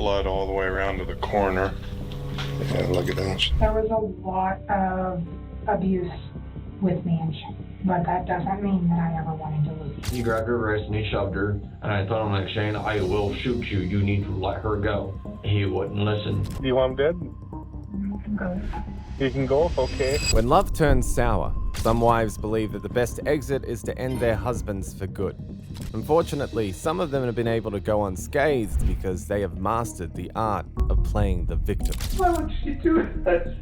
blood all the way around to the corner. Yeah, look at this. There was a lot of abuse with me and Shane, but that doesn't mean that I ever wanted to leave. He grabbed her wrist and he shoved her, and I told him, like, Shane, I will shoot you. You need to let her go. He wouldn't listen. Do you want him dead? You can go. You can go, okay. When love turns sour, some wives believe that the best exit is to end their husbands for good. Unfortunately, some of them have been able to go unscathed because they have mastered the art of playing the victim. Why would she do that?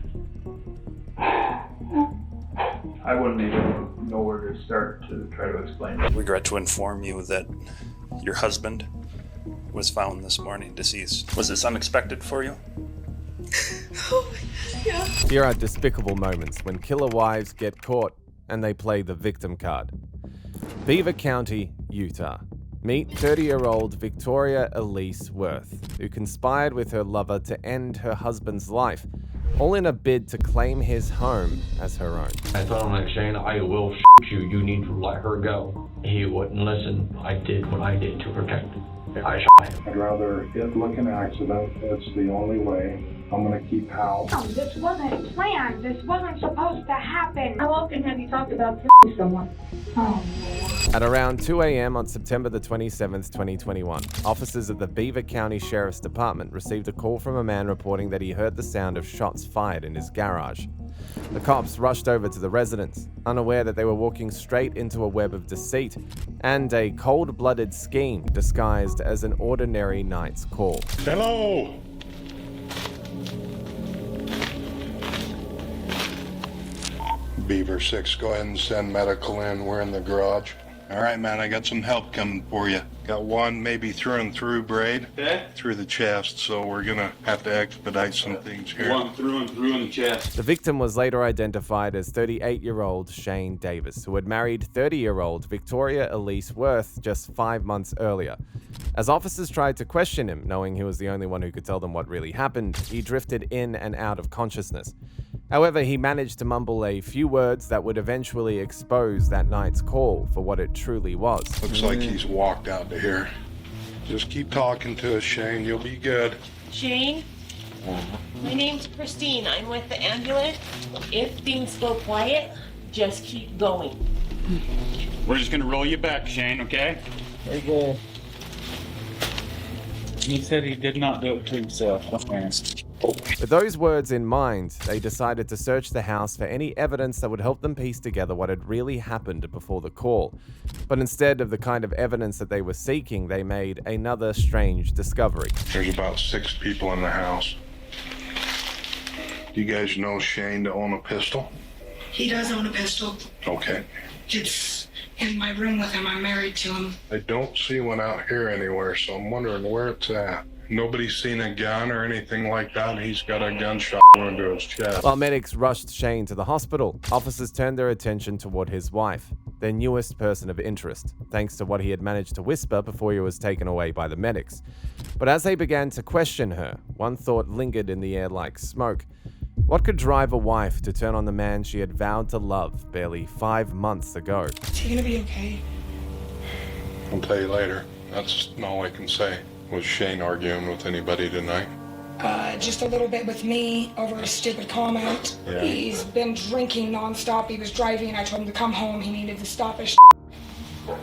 I wouldn't even know where to start to try to explain it. Regret to inform you that your husband was found this morning deceased. Was this unexpected for you? Oh, yeah. Here are despicable moments when killer wives get caught and they play the victim card. Beaver County, Utah. Meet 30-year-old Victoria Elise Worth, who conspired with her lover to end her husband's life, all in a bid to claim his home as her own. I told him, like, Shane, I will shoot you. You need to let her go. He wouldn't listen. I did what I did to protect him. I shot him. I'd rather it look an accident. It's the only way. I'm gonna keep Hal. No, this wasn't planned. This wasn't supposed to happen. How often have you talked about someone? Oh, Lord. At around 2 a.m. on September the 27th, 2021, officers of the Beaver County Sheriff's Department received a call from a man reporting that he heard the sound of shots fired in his garage. The cops rushed over to the residence, unaware that they were walking straight into a web of deceit and a cold-blooded scheme disguised as an ordinary night's call. Hello! Beaver 6, go ahead and send medical in. We're in the garage. All right, man, I got some help coming for you. Got one maybe through and through braid. Okay. Through the chest, so we're gonna have to expedite some things here. One through and through in the chest. The victim was later identified as 38-year-old Shane Davis, who had married 30-year-old Victoria Elise Worth just 5 months earlier. As officers tried to question him, knowing he was the only one who could tell them what really happened, he drifted in and out of consciousness. However, he managed to mumble a few words that would eventually expose that night's call for what it truly was. Looks like he's walked out to here. Just keep talking to us, Shane. You'll be good. Shane? My name's Christine. I'm with the ambulance. If things go quiet, just keep going. We're just gonna roll you back, Shane, okay? Okay. He said he did not do it to himself. With those words in mind, they decided to search the house for any evidence that would help them piece together what had really happened before the call. But instead of the kind of evidence that they were seeking, they made another strange discovery. There's about 6 people in the house. Do you guys know Shane to own a pistol? He does own a pistol. Okay. It's in my room with him. I'm married to him. I don't see one out here anywhere, so I'm wondering where it's at. Nobody's seen a gun or anything like that. He's got a gunshot wound to his chest. While medics rushed Shane to the hospital, officers turned their attention toward his wife, their newest person of interest, thanks to what he had managed to whisper before he was taken away by the medics. But as they began to question her, one thought lingered in the air like smoke. What could drive a wife to turn on the man she had vowed to love barely 5 months ago? Is he gonna be okay? I'll tell you later. That's all I can say. Was Shane arguing with anybody tonight? Just a little bit with me over a stupid comment. Yeah. He's been drinking nonstop. He was driving. I told him to come home. He needed to stop his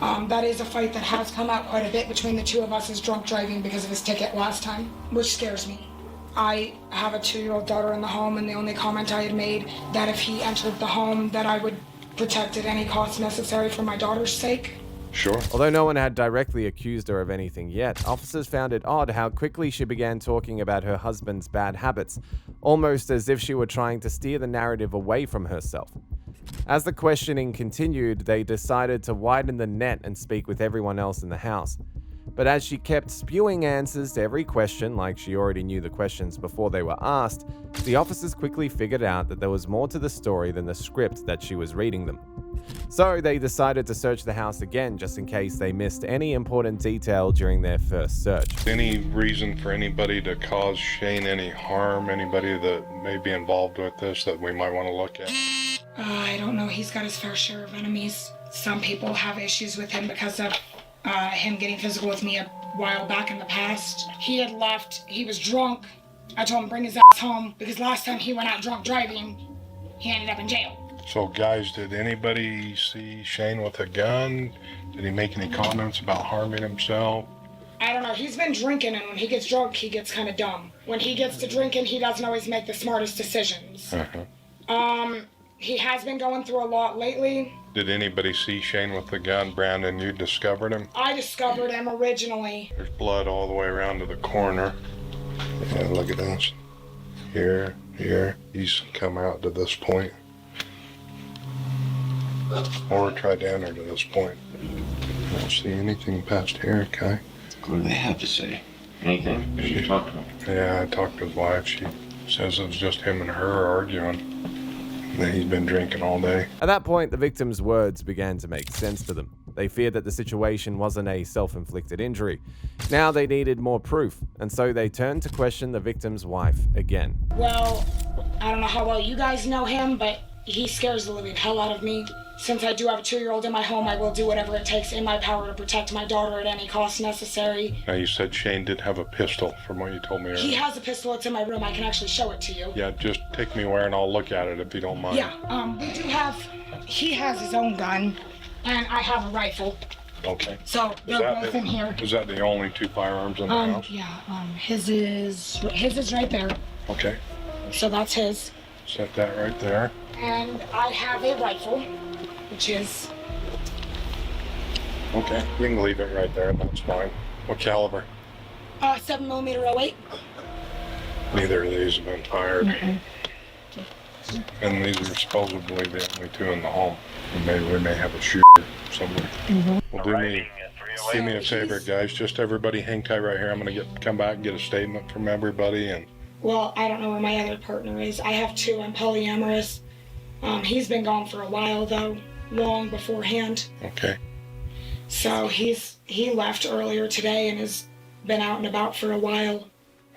That is a fight that has come out quite a bit between the two of us, is drunk driving because of his ticket last time, which scares me. I have a 2-year-old daughter in the home, and the only comment I had made that if he entered the home that I would protect at any cost necessary for my daughter's sake. Sure. Although no one had directly accused her of anything yet, officers found it odd how quickly she began talking about her husband's bad habits, almost as if she were trying to steer the narrative away from herself. As the questioning continued, they decided to widen the net and speak with everyone else in the house. But as she kept spewing answers to every question, like she already knew the questions before they were asked, the officers quickly figured out that there was more to the story than the script that she was reading them. So they decided to search the house again just in case they missed any important detail during their first search. Any reason for anybody to cause Shane any harm? Anybody that may be involved with this that we might want to look at? I don't know. He's got his fair share of enemies. Some people have issues with him because of him getting physical with me a while back in the past. He had left, he was drunk. I told him bring his ass home because last time he went out drunk driving, he ended up in jail. So guys, did anybody see Shane with a gun? Did he make any comments about harming himself? I don't know, he's been drinking, and when he gets drunk, he gets kind of dumb. When he gets to drinking, he doesn't always make the smartest decisions. He has been going through a lot lately. Did anybody see Shane with the gun? Brandon, you discovered him? I discovered him originally. There's blood all the way around to the corner. Yeah, look at this. Here. He's come out to this point. Or tried to enter to this point. I don't see anything past here, Kai. What do they have to say? Anything? Did you talk to him? Yeah, I talked to his wife. She says it was just him and her arguing. That he's been drinking all day. At that point, the victim's words began to make sense to them. They feared that the situation wasn't a self-inflicted injury. Now they needed more proof, and so they turned to question the victim's wife again. Well, I don't know how well you guys know him, but he scares the living hell out of me. Since I do have a 2-year-old in my home, I will do whatever it takes in my power to protect my daughter at any cost necessary. Now, you said Shane did have a pistol, from what you told me earlier. He has a pistol. It's in my room. I can actually show it to you. Yeah, just take me where and I'll look at it if you don't mind. Yeah, we do have... He has his own gun, and I have a rifle. Okay. So they're both in here. Is that the only 2 firearms in the house? Yeah, his is right there. Okay. So that's his. Set that right there. And I have a rifle, which is... Okay. We can leave it right there, that's fine. What caliber? 7mm 08. Neither of these have been fired. And these are supposedly the only 2 in the home. And maybe we may have a shooter somewhere. Well, do me a favor, guys. Just everybody hang tight right here. I'm gonna come back and get a statement from everybody. And well, I don't know where my other partner is. I have 2. I'm polyamorous. He's been gone for a while though, long beforehand. Okay. So he left earlier today and has been out and about for a while.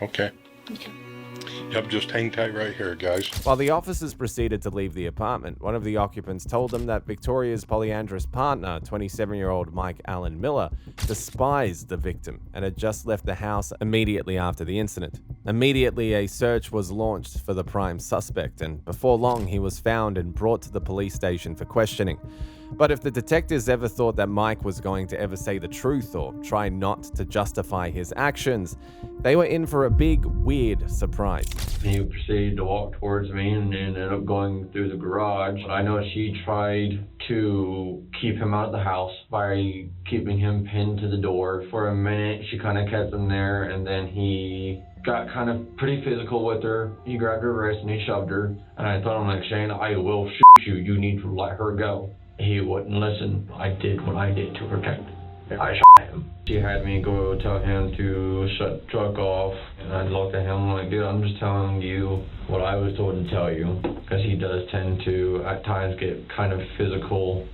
Okay. Yep, just hang tight right here, guys. While the officers proceeded to leave the apartment, one of the occupants told them that Victoria's polyandrous partner, 27-year-old Mike Allen Miller, despised the victim and had just left the house immediately after the incident. Immediately, a search was launched for the prime suspect, and before long, he was found and brought to the police station for questioning. But if the detectives ever thought that Mike was going to ever say the truth or try not to justify his actions, they were in for a big, weird surprise. He proceeded to walk towards me and ended up going through the garage. I know she tried to keep him out of the house by keeping him pinned to the door. For a minute, she kind of kept him there, and then he got kind of pretty physical with her. He grabbed her wrist and he shoved her. And I told him, like, Shane, I will shoot you. You need to let her go. He wouldn't listen. I did what I did to protect him. I shot him. She had me go tell him to shut the truck off, and I looked at him like, dude, I'm just telling you what I was told to tell you, because he does tend to at times get kind of physical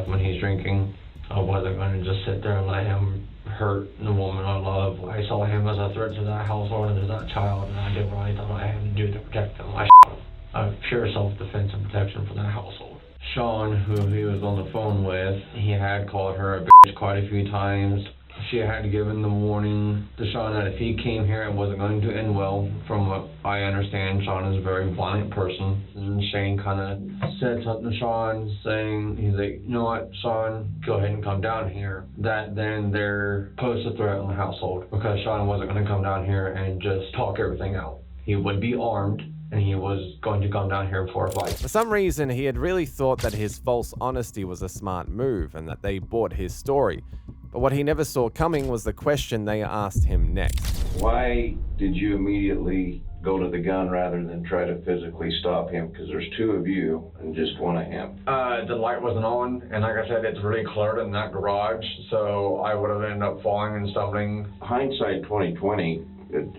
when he's drinking. I wasn't going to just sit there and let him hurt the woman I love. I saw him as a threat to that household and to that child, and I did what I thought I had to do to protect him. I shot him. Pure self-defense and protection for that household. Sean, who he was on the phone with, he had called her a bitch quite a few times. She had given the warning to Sean that if he came here, it wasn't going to end well. From what I understand, Sean is a very violent person. And Shane kind of said something to Sean, saying, he's like, you know what, Sean, go ahead and come down here. That then there posed a threat on the household, because Sean wasn't going to come down here and just talk everything out. He would be armed, and he was going to come down here for a fight. For some reason, he had really thought that his false honesty was a smart move and that they bought his story. But what he never saw coming was the question they asked him next. Why did you immediately go to the gun rather than try to physically stop him? Because there's 2 of you and just 1 of him. The light wasn't on, and like I said, it's really cluttered in that garage, so I would have ended up falling and stumbling. Hindsight 2020,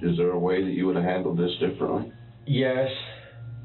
is there a way that you would have handled this differently? Yes,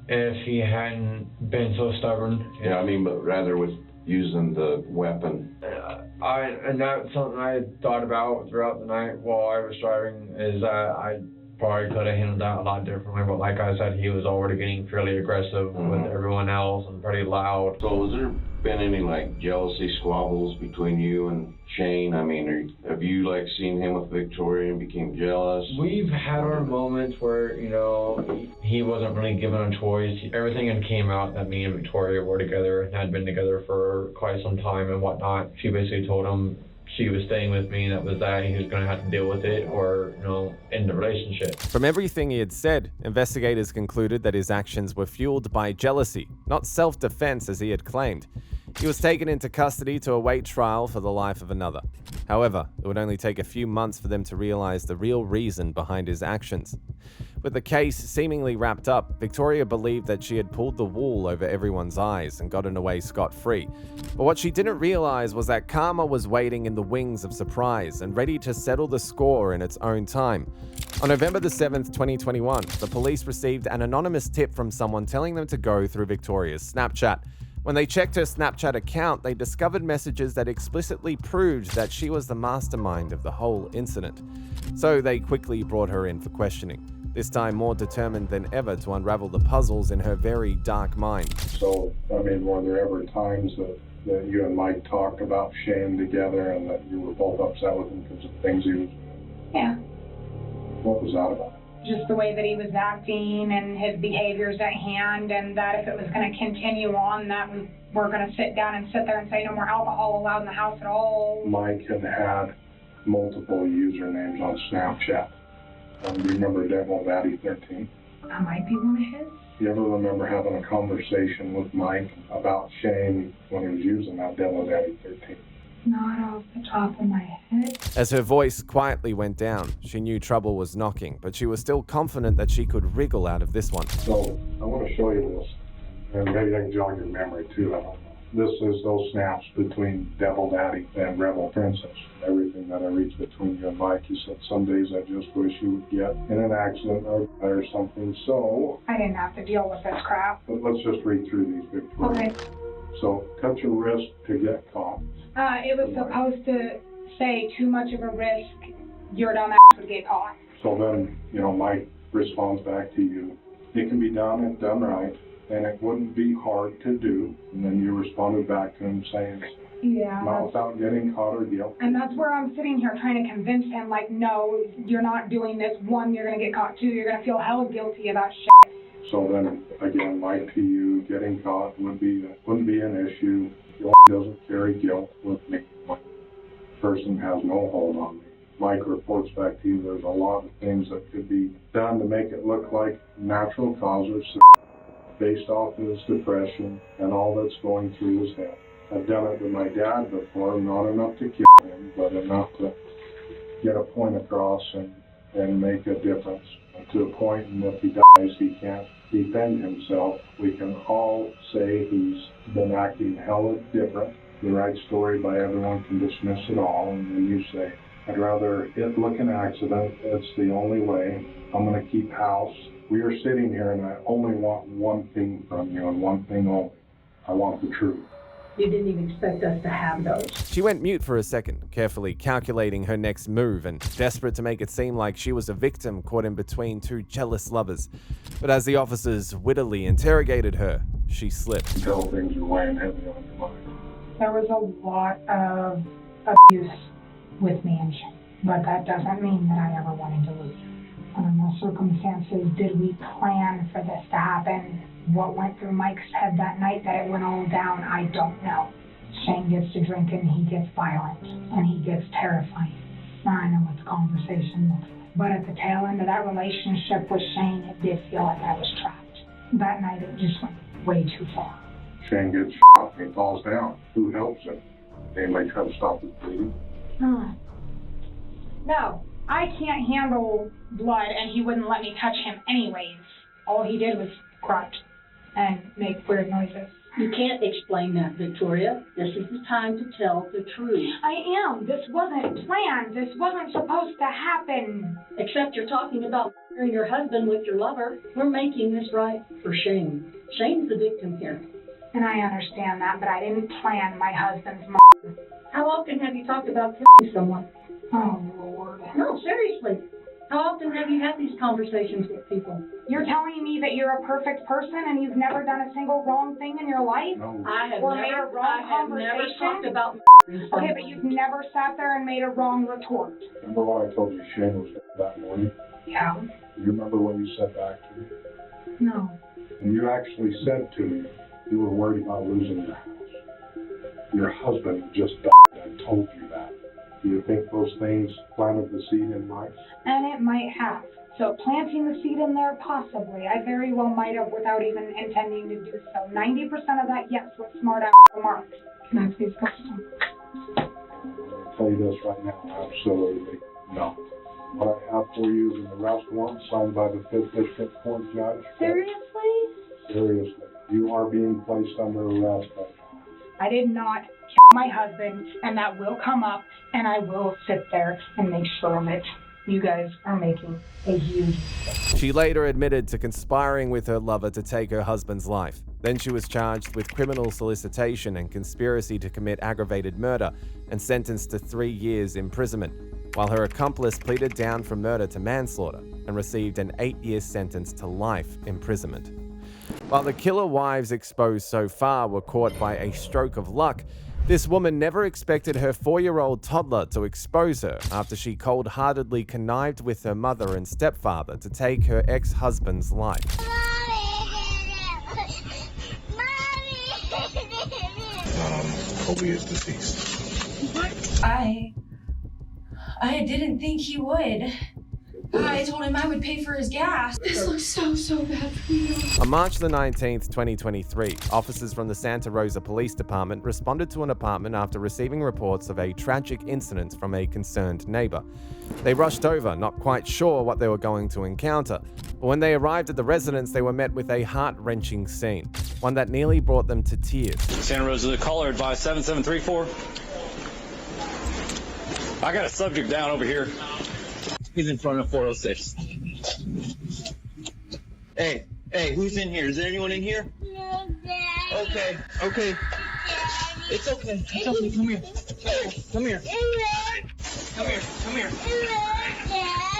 if he hadn't been so stubborn. Yeah, I mean, but rather with using the weapon. And that's something I thought about throughout the night while I was driving, is that I probably could have handled that a lot differently, but like I said, he was already getting fairly aggressive with everyone else and pretty loud. So has there been any like jealousy squabbles between you and Shane? I mean, have you like seen him with Victoria and became jealous? We've had our moments where, you know, he wasn't really given a choice. Everything had came out that me and Victoria were together and had been together for quite some time and whatnot. She basically told him she was staying with me, and that was that. He was going to have to deal with it or, you know, end the relationship. From everything he had said, investigators concluded that his actions were fueled by jealousy, not self-defense as he had claimed. He was taken into custody to await trial for the life of another. However, it would only take a few months for them to realize the real reason behind his actions. With the case seemingly wrapped up, Victoria believed that she had pulled the wool over everyone's eyes and gotten away scot-free. But what she didn't realize was that karma was waiting in the wings of surprise and ready to settle the score in its own time. On November the 7th, 2021, the police received an anonymous tip from someone telling them to go through Victoria's Snapchat. When they checked her Snapchat account, they discovered messages that explicitly proved that she was the mastermind of the whole incident. So they quickly brought her in for questioning, this time more determined than ever to unravel the puzzles in her very dark mind. So, I mean, were there ever times that you and Mike talked about Shane together and that you were both upset with him because of things he was doing? Yeah. What was that about? Just the way that he was acting and his behaviors at hand, and that if it was going to continue on, that we were going to sit down and sit there and say no more alcohol allowed in the house at all. Mike had multiple usernames on Snapchat. Do you remember Devil Daddy 13? That might be one of his. You ever remember having a conversation with Mike about Shane when he was using that Devil Daddy 13? Not off the top of my head. As her voice quietly went down, she knew trouble was knocking, but she was still confident that she could wriggle out of this one. So, I want to show you this, and maybe I can jog your memory too, I don't know. This is those snaps between Devil Daddy and Rebel Princess. Everything that I reached between you and Mike, he said, some days I just wish you would get in an accident or something, so... I didn't have to deal with this crap. But let's just read through these, Victoria. Okay. So, cut your wrist to get caught. It was supposed to say too much of a risk, your dumb ass would get caught. So then, you know, Mike responds back to you. It can be done if done right, and it wouldn't be hard to do. And then you responded back to him saying, Yeah. not without getting caught or guilty. And that's where I'm sitting here trying to convince him, like, no, you're not doing this. One, you're going to get caught. Two, you're going to feel hella guilty about shit. So then, again, Mike to you, getting caught wouldn't be an issue. He doesn't carry guilt with me. The person has no hold on me. Mike reports back to you there's a lot of things that could be done to make it look like natural causes based off his depression and all that's going through his head. I've done it with my dad before, not enough to kill him, but enough to get a point across and make a difference. To the point, and if he dies, he can't defend himself. We can all say he's been acting hella different. The right story by everyone can dismiss it all, and then you say, I'd rather it look an accident. It's the only way. I'm going to keep house. We are sitting here, and I only want one thing from you, and one thing only. I want the truth. You didn't even expect us to have those. She went mute for a second, carefully calculating her next move and desperate to make it seem like she was a victim caught in between two jealous lovers. But as the officers wittily interrogated her, she slipped. You tell things are weighing heavy on your mind. There was a lot of abuse with me and Shane, but that doesn't mean that I ever wanted to lose. Under no circumstances did we plan for this to happen. What went through Mike's head that night that it went all down, I don't know. Shane gets to drinking, he gets violent, and he gets terrifying. I know what the conversation looks like. But at the tail end of that relationship with Shane, it did feel like I was trapped. That night, it just went way too far. Shane gets shot and he falls down. Who helps him? Anybody try to stop his bleeding? No, I can't handle blood, and he wouldn't let me touch him anyways. All he did was grunt and make weird noises. You can't explain that, Victoria. This is the time to tell the truth. I am. This wasn't planned. This wasn't supposed to happen. Except you're talking about murdering your husband with your lover. We're making this right for Shane. Shane's the victim here. And I understand that, but I didn't plan my husband's murder. How often have you talked about killing someone? Oh, Lord. No, seriously. How often have you had these conversations with people? You're telling me that you're a perfect person and you've never done a single wrong thing in your life? No. I have Or made a never, wrong I have never conversation? talked about Okay, but you've never sat there and made a wrong retort. Remember what I told you Shane was that morning? Yeah. You remember what you said back to me? No. And you actually said to me you were worried about losing your house. Your husband just died and told you that. Do you think those things planted the seed in Mike? And it might have. So planting the seed in there, possibly. I very well might have without even intending to do so. 90% of that, yes, was smart ass remarks. Can I please go? I'll tell you this right now, absolutely no. What I have for you is an arrest warrant signed by the 5th District Court Judge. Seriously? Seriously. You are being placed under arrest right now. I did not kill my husband, and that will come up, and I will sit there and make sure of it. You guys are making a huge mistake. She later admitted to conspiring with her lover to take her husband's life. Then she was charged with criminal solicitation and conspiracy to commit aggravated murder and sentenced to 3 years imprisonment, while her accomplice pleaded down from murder to manslaughter and received an 8-year sentence to life imprisonment. While the killer wives exposed so far were caught by a stroke of luck, this woman never expected her 4-year-old toddler to expose her after she cold-heartedly connived with her mother and stepfather to take her ex-husband's life. Colby is deceased. I didn't think he would. I told him I would pay for his gas. This looks so bad for you. On March the 19th, 2023, officers from the Santa Rosa Police Department responded to an apartment after receiving reports of a tragic incident from a concerned neighbor. They rushed over, not quite sure what they were going to encounter. But when they arrived at the residence, they were met with a heart-wrenching scene, one that nearly brought them to tears. Santa Rosa, the caller advised 7734. I got a subject down over here. He's in front of 406. Hey, who's in here? Is there anyone in here? Okay. It's okay. Come here. Come here.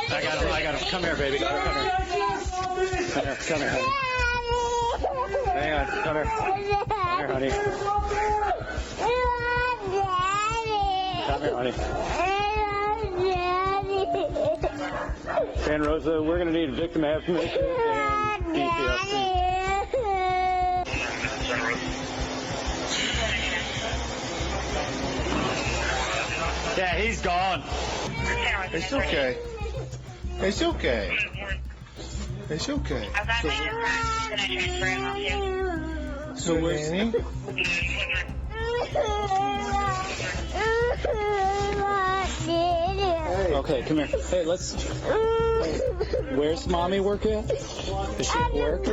I got him. Come here, baby. Come here. Hang on. Come here, honey. Come here, honey. Santa Rosa, we're going to need victim information and DCFC. Yeah, he's gone. It's okay. It's okay. It's okay. So where's Annie? Okay, come here. Hey, where's mommy work at? Does she work?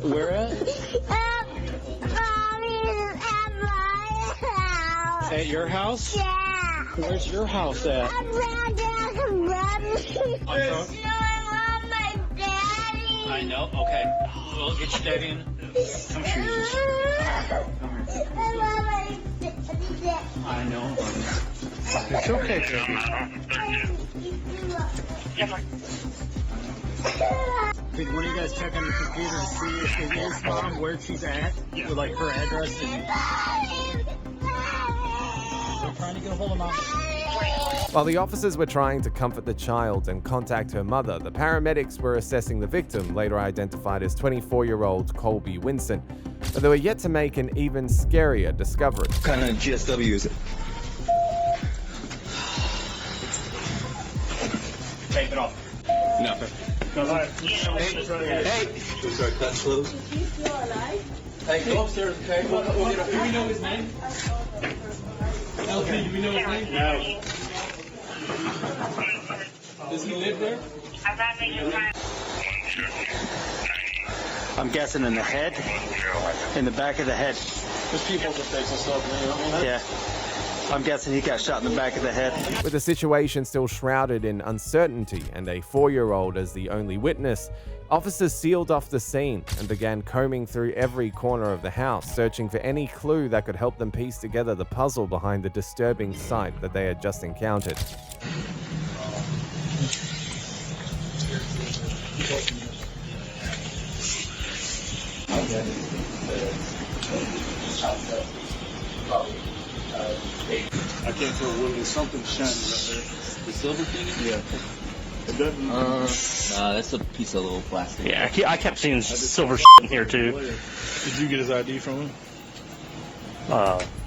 Where at? At your house? Yeah. Where's your house at? I know. Okay. We'll get your daddy in. Come here. I know. It's okay, baby. Could one of you guys check on your computer and see if it is mom, where she's at, with like her address and... We're trying to get a hold of mom. While the officers were trying to comfort the child and contact her mother, the paramedics were assessing the victim, later identified as 24-year-old Colby Winson. But they were yet to make an even scarier discovery. What kind of GSW is it? Take it off. Nothing. Hey! Sorry, that's close. Hey, go upstairs, okay? We'll get up. Do we know his name? LP, do we know his name? No. Does he live there? I'm guessing in the head. In the back of the head. There's people that face and stuff, you know? Yeah. I'm guessing he got shot in the back of the head. With the situation still shrouded in uncertainty and a 4-year-old as the only witness, officers sealed off the scene and began combing through every corner of the house, searching for any clue that could help them piece together the puzzle behind the disturbing sight that they had just encountered. I can't tell what it is. Something shiny right there. The silver thing? Yeah. It doesn't. Nah, that's a piece of little plastic. Yeah, I kept seeing silver in here too. Did you get his ID from him?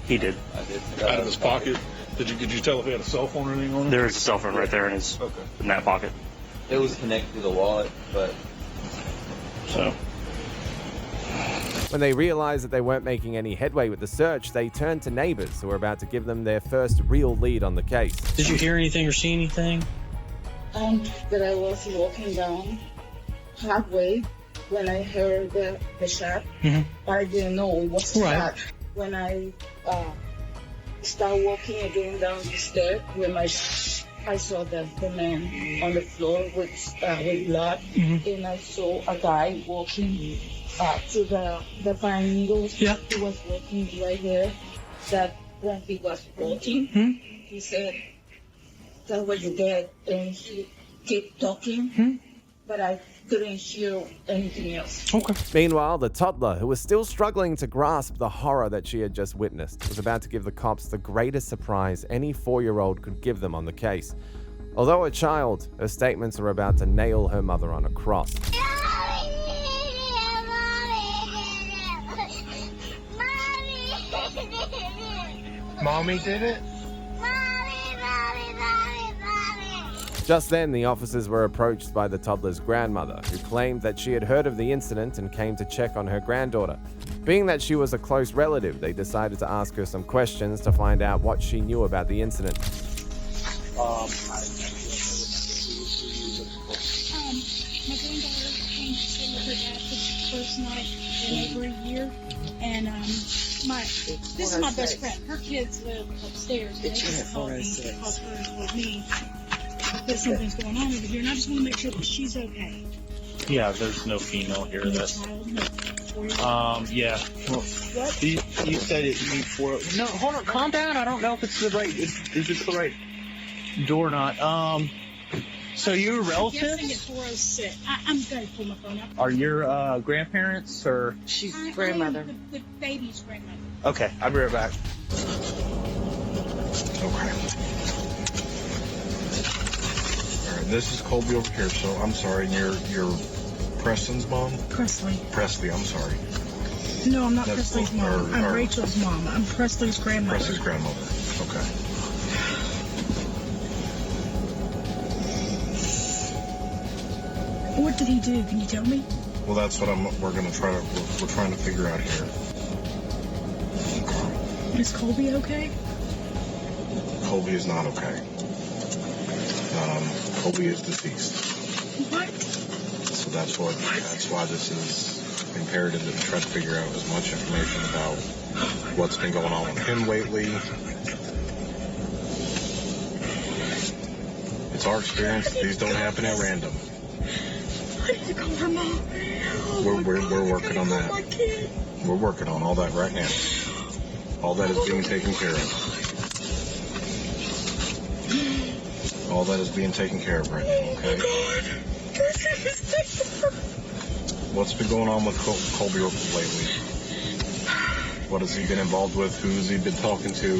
He did. I did. Out of his pocket? Could you tell if he had a cell phone or anything on him? There's a cell phone right there in his in that pocket. It was connected to the wallet, but so. When they realized that they weren't making any headway with the search, they turned to neighbors who were about to give them their first real lead on the case. Did you hear anything or see anything? That I was walking down halfway when I heard the shot. I didn't know it was shot. When I started walking again down the stairs, I saw the man on the floor with blood, and I saw a guy walking to the pine needles. Yeah. He was walking right there. That when he was walking, he said, "That was your dad," and he kept talking, but I couldn't hear anything else. Meanwhile, the toddler, who was still struggling to grasp the horror that she had just witnessed, was about to give the cops the greatest surprise any 4-year-old could give them on the case. Although a child, her statements are about to nail her mother on a cross. Mommy did it? Just then, the officers were approached by the toddler's grandmother, who claimed that she had heard of the incident and came to check on her granddaughter. Being that she was a close relative, they decided to ask her some questions to find out what she knew about the incident. My granddaughter came to stay with her dad for the first night in over a year, and this is my best friend. Her kids live upstairs, and they just called me to call her and told me that something's going on over here, and I just want to make sure that she's okay. Yeah, there's no female here. That's. Yeah. Well, What? You said it. No, hold on. Calm down. I don't know if it's the right. If it's the right door or not. So you're I'm relatives? guessing it's 406. I'm going to pull my phone up. Are your grandparents or? She's grandmother. The baby's grandmother. Okay, I'll be right back. Okay. Alright, this is Colby over here, so I'm sorry, you're Preston's mom? Presley. Presley, I'm sorry. No, I'm not That's Presley's mom. I'm Rachel's mom. I'm Presley's grandmother. Presley's grandmother. Okay. What did he do? Can you tell me? Well, that's what we're trying to figure out here. Is Colby okay? Colby is not okay. Colby is deceased. What? So that's why this is imperative that we try to figure out as much information about what's been going on with him lately. It's our experience that these don't happen at random. I need to call her mom. We're working on that. We're working on all that right now. All that is being taken care of. All that is being taken care of right now, okay? What's been going on with Colby lately? What has he been involved with? Who's he been talking to?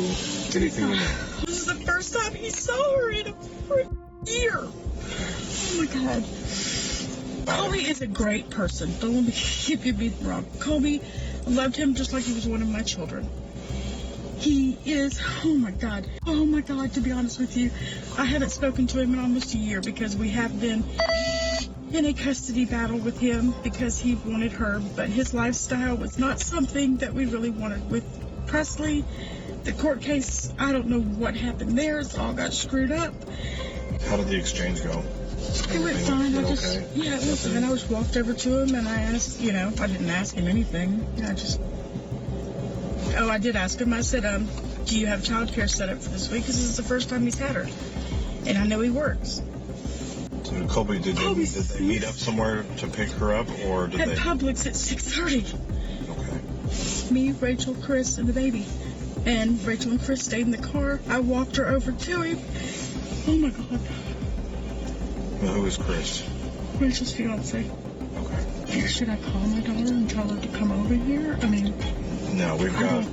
Anything you know? This is the first time he saw her in a year. Oh my God. Colby is a great person. Don't let me get me wrong. Colby loved him just like he was one of my children. He is, oh my God, to be honest with you, I haven't spoken to him in almost a year because we have been in a custody battle with him because he wanted her, but his lifestyle was not something that we really wanted. With Presley, the court case, I don't know what happened there. It all got screwed up. How did the exchange go? It went fine. Went I just walked over to him and I asked, I didn't ask him anything. I did ask him. I said, do you have childcare set up for this week? Because this is the first time he's had her. And I know he works. So Colby, did they meet up somewhere to pick her up, or did At they? Publix at 6:30. Okay. Me, Rachel, Chris, and the baby. And Rachel and Chris stayed in the car. I walked her over to him. Oh my God. Well, who is Chris? Rachel's fiance. Okay. Should I call my daughter and tell her to come over here? I mean, No, we've got,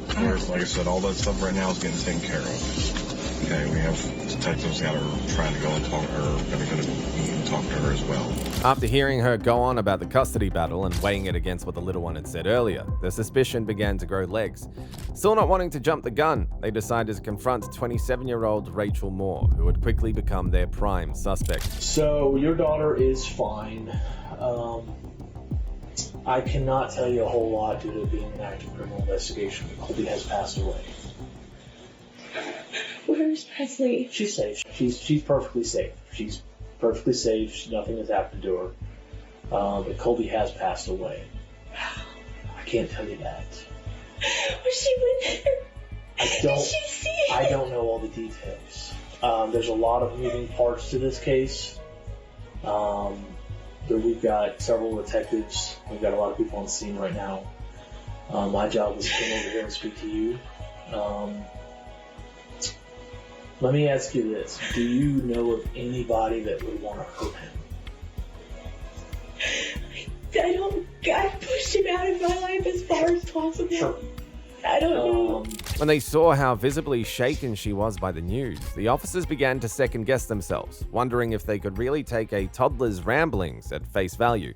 like I said, all that stuff right now is getting taken care of. Okay, we have detectives that are trying to go and talk to her, that are going to meet and talk to her as well. After hearing her go on about the custody battle and weighing it against what the little one had said earlier, the suspicion began to grow legs. Still not wanting to jump the gun, they decided to confront 27-year-old Rachel Moore, who would quickly become their prime suspect. So your daughter is fine. I cannot tell you a whole lot due to it being an active criminal investigation. Colby has passed away. Where's Presley? She's safe. She's perfectly safe. She's perfectly safe. Nothing has happened to her. But Colby has passed away. I can't tell you that. Was she with her? Did she see it? I don't know all the details. There's a lot of moving parts to this case. We've got several detectives. We've got a lot of people on the scene right now. My job was to come over here and speak to you. Let me ask you this. Do you know of anybody that would want to hurt him? I pushed him out of my life as far as possible. Sure. I don't know. When they saw how visibly shaken she was by the news, the officers began to second-guess themselves, wondering if they could really take a toddler's ramblings at face value.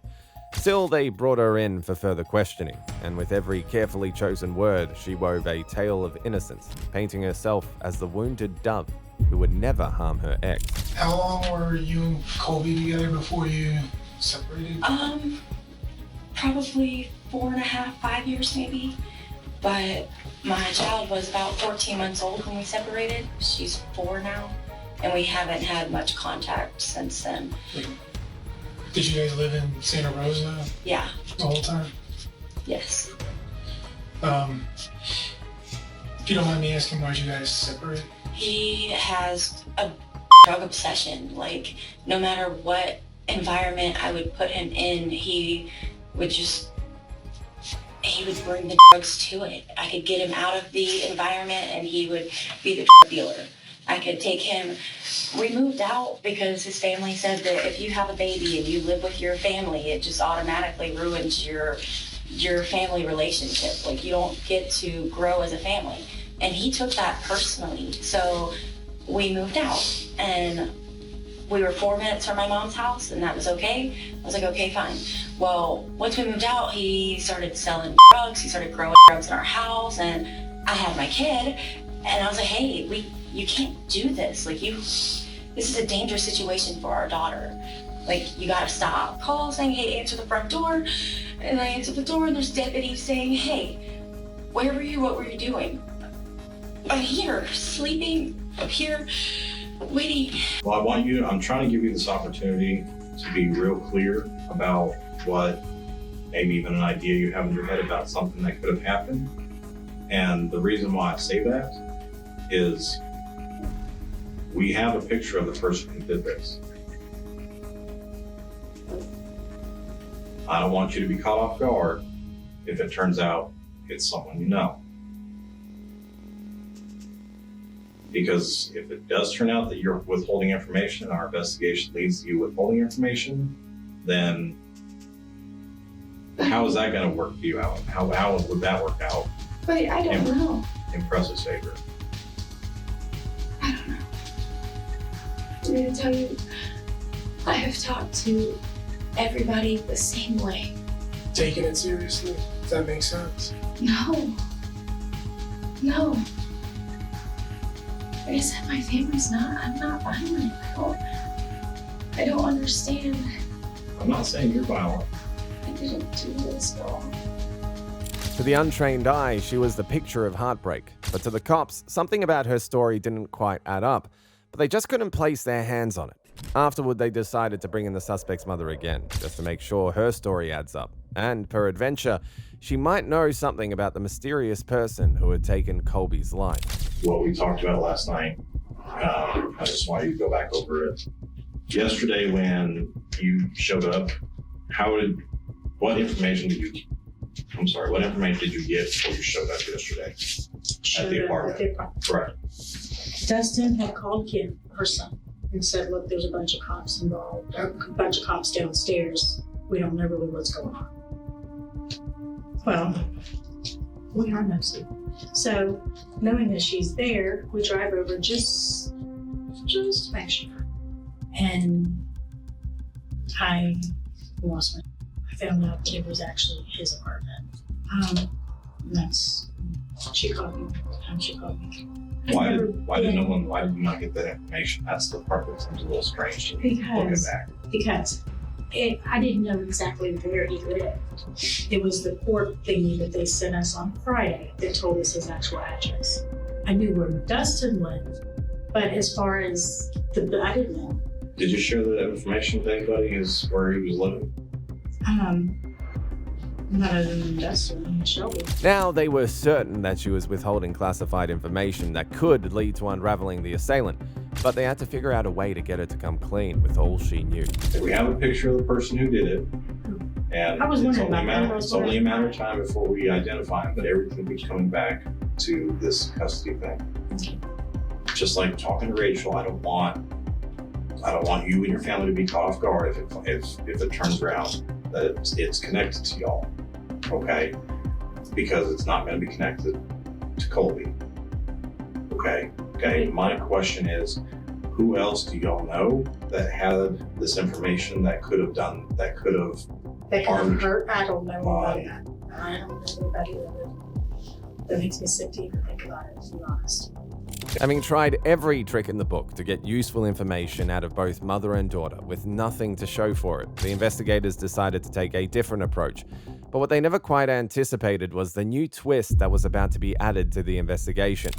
Still, they brought her in for further questioning, and with every carefully chosen word, she wove a tale of innocence, painting herself as the wounded dove who would never harm her ex. How long were you and Colby together before you separated? Probably 4.5, 5 years maybe. But my child was about 14 months old when we separated. She's 4 now, and we haven't had much contact since then. Did you guys live in Santa Rosa? Yeah. The whole time? Yes. If you don't mind me asking, why'd you guys separate? He has a drug obsession. Like, no matter what environment I would put him in, he would bring the drugs to it. I could get him out of the environment and he would be the drug dealer. I could take him, we moved out because his family said that if you have a baby and you live with your family, it just automatically ruins your family relationship. Like, you don't get to grow as a family. And he took that personally. So we moved out and we were 4 minutes from my mom's house and that was okay. I was like, okay, fine. Well, once we moved out, he started selling drugs. He started growing drugs in our house and I had my kid and I was like, hey, you can't do this. Like, this is a dangerous situation for our daughter. Like, you gotta stop. Call saying, hey, answer the front door. And I answer the door and there's deputies saying, hey, where were you? What were you doing? I'm here, sleeping, up here, waiting. Well, I'm trying to give you this opportunity to be real clear about what, maybe even an idea you have in your head about something that could have happened. And the reason why I say that is we have a picture of the person who did this. I don't want you to be caught off guard if it turns out it's someone you know. Because if it does turn out that you're withholding information and our investigation leads to you withholding information, then how is that going to work for you out? How would that work out? But I don't know. In Press's favor. I don't know. I'm gonna tell you, I have talked to everybody the same way. Taking it seriously? Does that make sense? No. Like I said, my family's I'm not violent. I don't understand. I'm not saying you're violent. I didn't do this, though. To the untrained eye, she was the picture of heartbreak. But to the cops, something about her story didn't quite add up. But they just couldn't place their hands on it. Afterward, they decided to bring in the suspect's mother again, just to make sure her story adds up. And, peradventure, she might know something about the mysterious person who had taken Colby's life. What we talked about last night, I just want you to go back over it. Yesterday when you showed up, what information did you get before you showed up yesterday at the apartment? Correct. Dustin had called Kim, her son, and said, look, there's a bunch of cops involved, or a bunch of cops downstairs. We don't know really what's going on. Well, we are nosy. So, knowing that she's there, we drive over just to make sure. And I lost my. I found out that it was actually his apartment. She called me. She called me. Why did you not get that information? That's the part that seems a little strange to me. Looking back. Because I didn't know exactly where he lived. It was the court thingy that they sent us on Friday that told us his actual address. I knew where Dustin lived, but as far as I didn't know. Did you share that information with anybody as where he was living? Not other than Dustin and Shelby. Now, they were certain that she was withholding classified information that could lead to unraveling the assailant, but they had to figure out a way to get her to come clean with all she knew. We have a picture of the person who did it, and I was wondering about that. It's only a matter of time before we identify him, but everything keeps coming back to this custody thing. Just like talking to Rachel, I don't want you and your family to be caught off guard if it turns around that it's connected to y'all, okay? Because it's not going to be connected to Colby, okay? Okay. My question is, who else do y'all know that had this information that could have harmed hurt? I don't know about that. I don't know anybody that makes me sick to even think about it, to be honest. Having tried every trick in the book to get useful information out of both mother and daughter with nothing to show for it, the investigators decided to take a different approach. But what they never quite anticipated was the new twist that was about to be added to the investigation.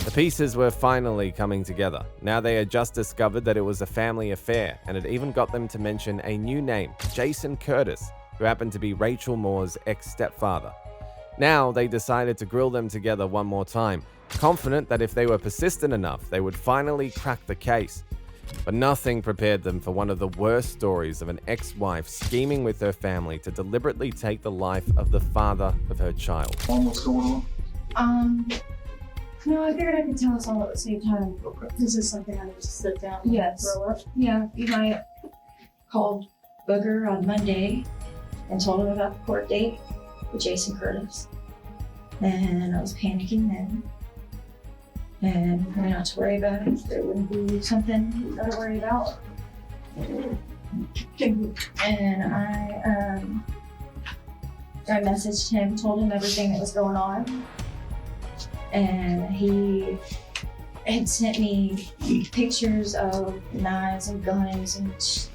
The pieces were finally coming together. Now they had just discovered that it was a family affair, and it even got them to mention a new name, Jason Curtis, who happened to be Rachel Moore's ex-stepfather. Now they decided to grill them together one more time, confident that if they were persistent enough, they would finally crack the case. But nothing prepared them for one of the worst stories of an ex-wife scheming with her family to deliberately take the life of the father of her child. What's going on? No, I figured I could tell us all at the same time. Okay. This is something I need to sit down and Yes. throw up. Yeah, you might called Booger on Monday and told him about the court date with Jason Curtis. And I was panicking then. And I not to worry about it. There wouldn't be something you gotta worry about. And I messaged him, told him everything that was going on. And he had sent me pictures of knives and guns and it's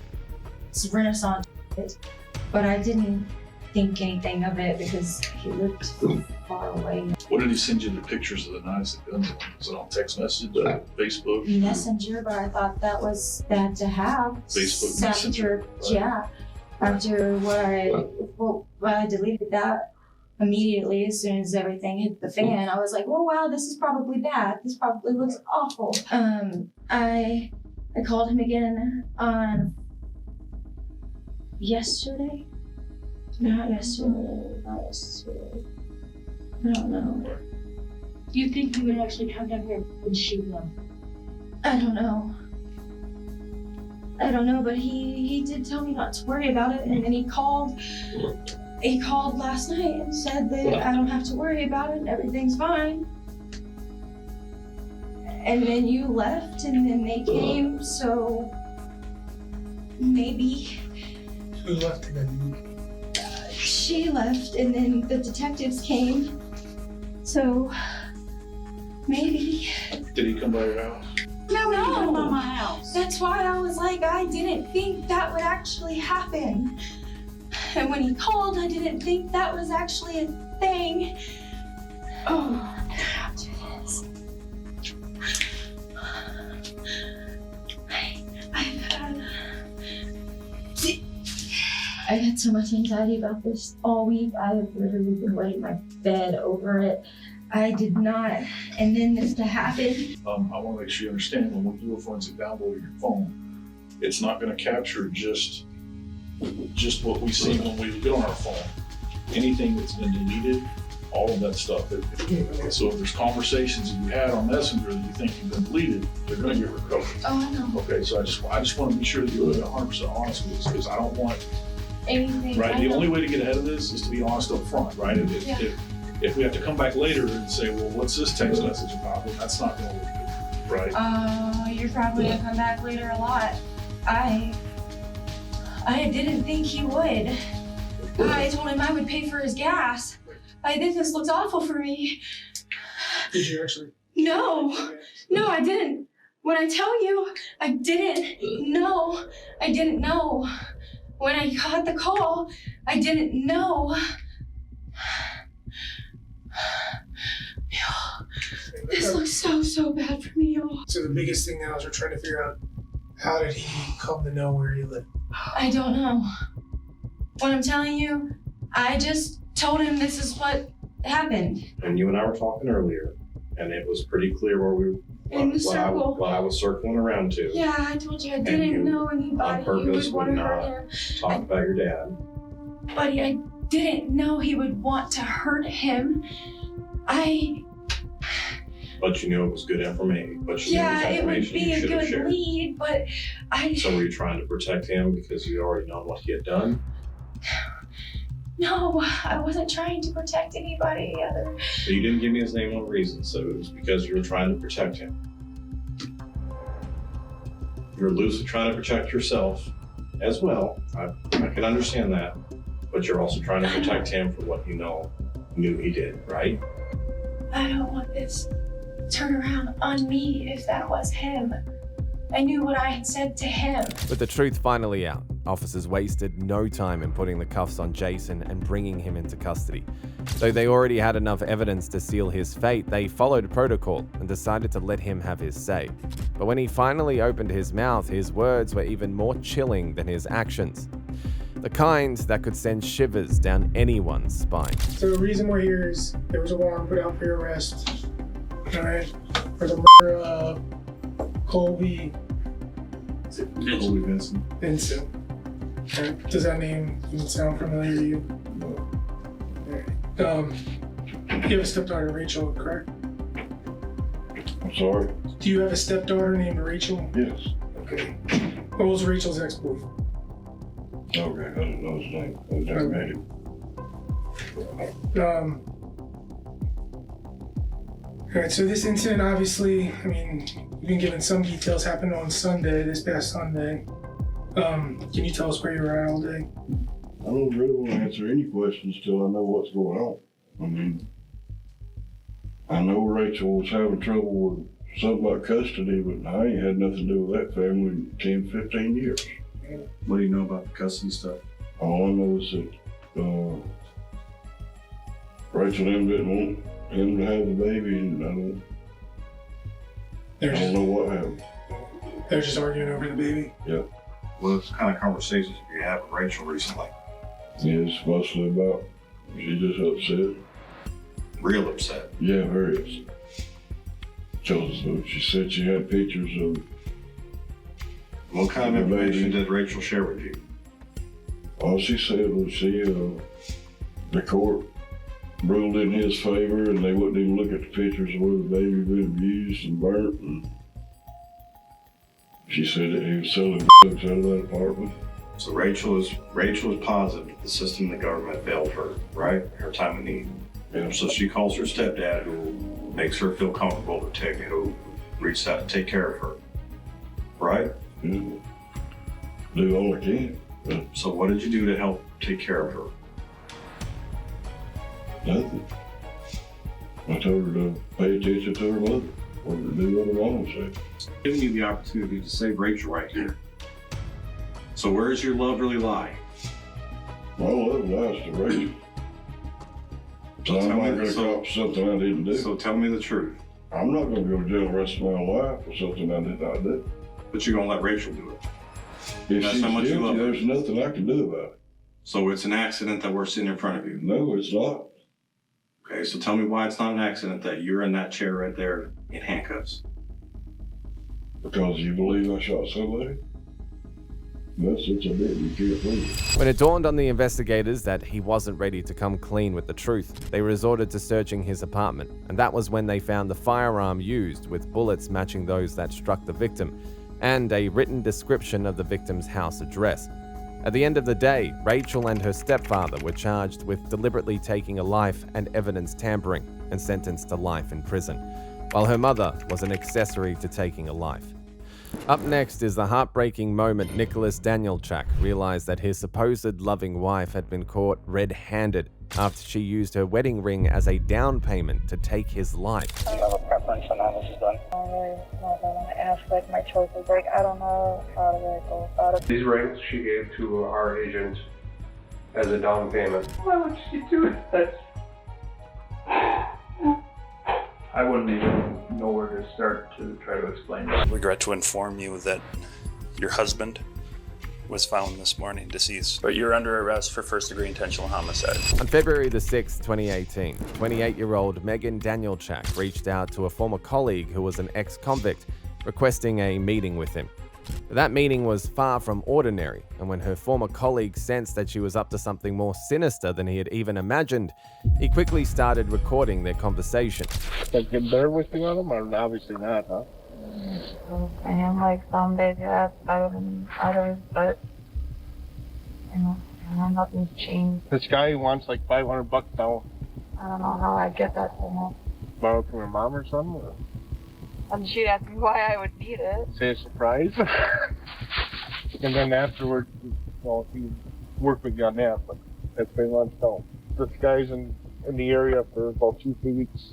Renaissance shit. But I didn't think anything of it because he looked far away. What did he send you the pictures of the knives and guns? Was it on text message or Facebook? Messenger, but I thought that was bad to have. Facebook Messenger? Yeah. After what I deleted that immediately as soon as everything hit the fan, I was like, oh wow, this is probably bad. This probably looks awful. I called him again on yesterday. Not yesterday. I don't know. Do you think he would actually come down here and shoot them? I don't know, but he did tell me not to worry about it, and then he called last night and said that I don't have to worry about it, everything's fine. And then you left, and then they came, so maybe. Who left again? She left, and then the detectives came, so maybe. Did he come by your house? No, He came by my house. That's why I was like, I didn't think that would actually happen. And when he called, I didn't think that was actually a thing. Oh, I'll do this. I've had so much anxiety about this all week. I have literally been laying in my bed over it. I did not, and then this to happen. I want to make sure you understand when we do a forensic download of your phone, it's not going to capture just what we see when we get on our phone. Anything that's been deleted, all of that stuff. So if there's conversations that you had on Messenger that you think have been deleted, they're going to get recovered. Oh, I know. Okay, so I just want to be sure that you're 100% honest with us, because I don't want. Anything. Right. I The know. only way to get ahead of this is to be honest up front, right? If we have to come back later and say, well, what's this text message about? Well, that's not going to look good, right? You're probably gonna come back later a lot. I didn't think he would. I told him I would pay for his gas. I think this looks awful for me. Did you actually? No, I didn't. When I tell you, I didn't know. I didn't know. When I got the call, I didn't know. This looks so bad for me, y'all. So the biggest thing now is we're trying to figure out, how did he come to know where you live? I don't know. What I'm telling you, I just told him this is what happened. And you and I were talking earlier, and it was pretty clear In the circle. what I was circling around to. Yeah, I told you I And didn't you, know on anybody who purpose, would want would to hurt not him. talk about your dad. Buddy, I didn't know he would want to hurt him. But you knew it was good information. But you knew Yeah, it was it would information be you a should have good shared. lead, but So were you trying to protect him because you already know what he had done? No, I wasn't trying to protect anybody other. But you didn't give me his name or reason, so it was because you were trying to protect him. You're loosely trying to protect yourself as well. I can understand that. But you're also trying to protect him for what you knew he did, right? I don't want this turn around on me if that was him. I knew what I had said to him. With the truth finally out, officers wasted no time in putting the cuffs on Jason and bringing him into custody. Though they already had enough evidence to seal his fate, they followed protocol and decided to let him have his say. But when he finally opened his mouth, his words were even more chilling than his actions. The kind that could send shivers down anyone's spine. So the reason we're here is there was a warrant put out for your arrest, all right, for the murder of Colby Vincent. Vincent. Right. Does that name even sound familiar to you? You have a stepdaughter, Rachel, correct? I'm sorry? Do you have a stepdaughter named Rachel? Yes. Okay. What was Rachel's ex-boyfriend? Okay, I didn't know his name. I never met him. All right, so this incident, obviously, I mean, you've been given some details, happened on Sunday, this past Sunday. Can you tell us where you were at all day? I don't really want to answer any questions till I know what's going on. I mean, I know Rachel was having trouble with something about custody, but I ain't had nothing to do with that family in 10, 15 years. What do you know about the custody stuff? All I know is that Rachel and them didn't want him to have the baby, and I don't know what happened. They're just arguing over the baby? Yeah. What kind of conversations have you had with Rachel recently? Yeah, it's mostly about, she just upset. Real upset? Yeah, very upset. She said she had pictures of. What kind of information did Rachel share with you? All she said was the court ruled in his favor, and they wouldn't even look at the pictures of where the baby had been abused and burnt. And she said that he was selling drugs out of that apartment. So Rachel is positive that the system and the government failed her, right? Her time of need. Yeah. So she calls her stepdad, who makes her feel comfortable who reaches out to take care of her, right? Yeah. Do all I can. Yeah. So what did you do to help take care of her? Nothing. I told her to pay attention to her mother, or to do what her mom said. Giving you the opportunity to save Rachel right here. So where does your love really lie? My love lies to Rachel. So I'm not going to cop something I didn't do. So tell me the truth. I'm not going to go to jail the rest of my life for something I did not do. But you're going to let Rachel do it. If That's she's how much you love guilty, her. there's nothing I can do about it. So it's an accident that we're sitting in front of you. No, it's not. Okay, so tell me why it's not an accident that you're in that chair right there in handcuffs. Because you believe I shot somebody? That sits a bit, you can't prove it. When it dawned on the investigators that he wasn't ready to come clean with the truth, they resorted to searching his apartment, and that was when they found the firearm used, with bullets matching those that struck the victim, and a written description of the victim's house address. At the end of the day, Rachel and her stepfather were charged with deliberately taking a life and evidence tampering and sentenced to life in prison, while her mother was an accessory to taking a life. Up next is the heartbreaking moment Nicholas Danielchak realized that his supposed loving wife had been caught red-handed after she used her wedding ring as a down payment to take his life. Do you have a preference on how this is done? I don't really know if I want to ask like my choices. Like, I don't know how to go about it. These rings she gave to our agent as a down payment. Why would she do that? I wouldn't even know where to start to try to explain it. Regret to inform you that your husband was found this morning deceased, but you're under arrest for first-degree intentional homicide. On February the 6th, 2018, 28-year-old Megan Danielchak reached out to a former colleague who was an ex-convict, requesting a meeting with him. But that meeting was far from ordinary, and when her former colleague sensed that she was up to something more sinister than he had even imagined, he quickly started recording their conversation. Like, get better with you on them, or obviously not, huh? I am like some days, yeah, better than others, but you know, nothing's changed. This guy wants like $500 now. I don't know how I get that from him. Borrow from your mom or something? Or And she'd ask me why I would need it. say a surprise. And then afterwards, well, he worked with you on that, but that's pretty much all. This guy's in the area for about 2-3 weeks,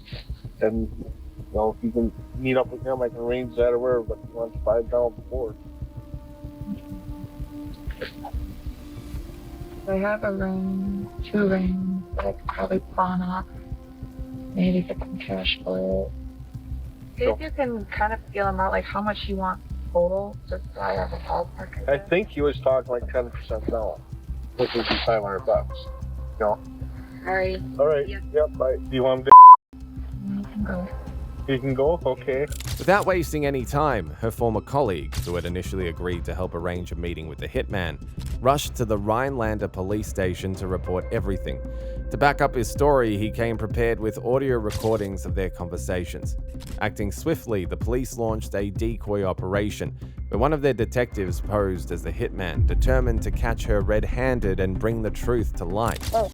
and you know, if you can meet up with him, I can arrange that or whatever, but he wants $5 before. I have a ring, 2 rings that I could probably pawn off. Maybe get some cash for it. See if you can kind of feel him out, like how much you want total, just so I have a ballpark. I think he was talking like 10% down, which would be $500. You know? Alright. Alright, Yeah. yep, bye. Do you want him You can go. You can go? Okay. Without wasting any time, her former colleague, who had initially agreed to help arrange a meeting with the hitman, rushed to the Rhinelander police station to report everything. To back up his story, he came prepared with audio recordings of their conversations. Acting swiftly, the police launched a decoy operation, where one of their detectives posed as the hitman, determined to catch her red-handed and bring the truth to light. Oh,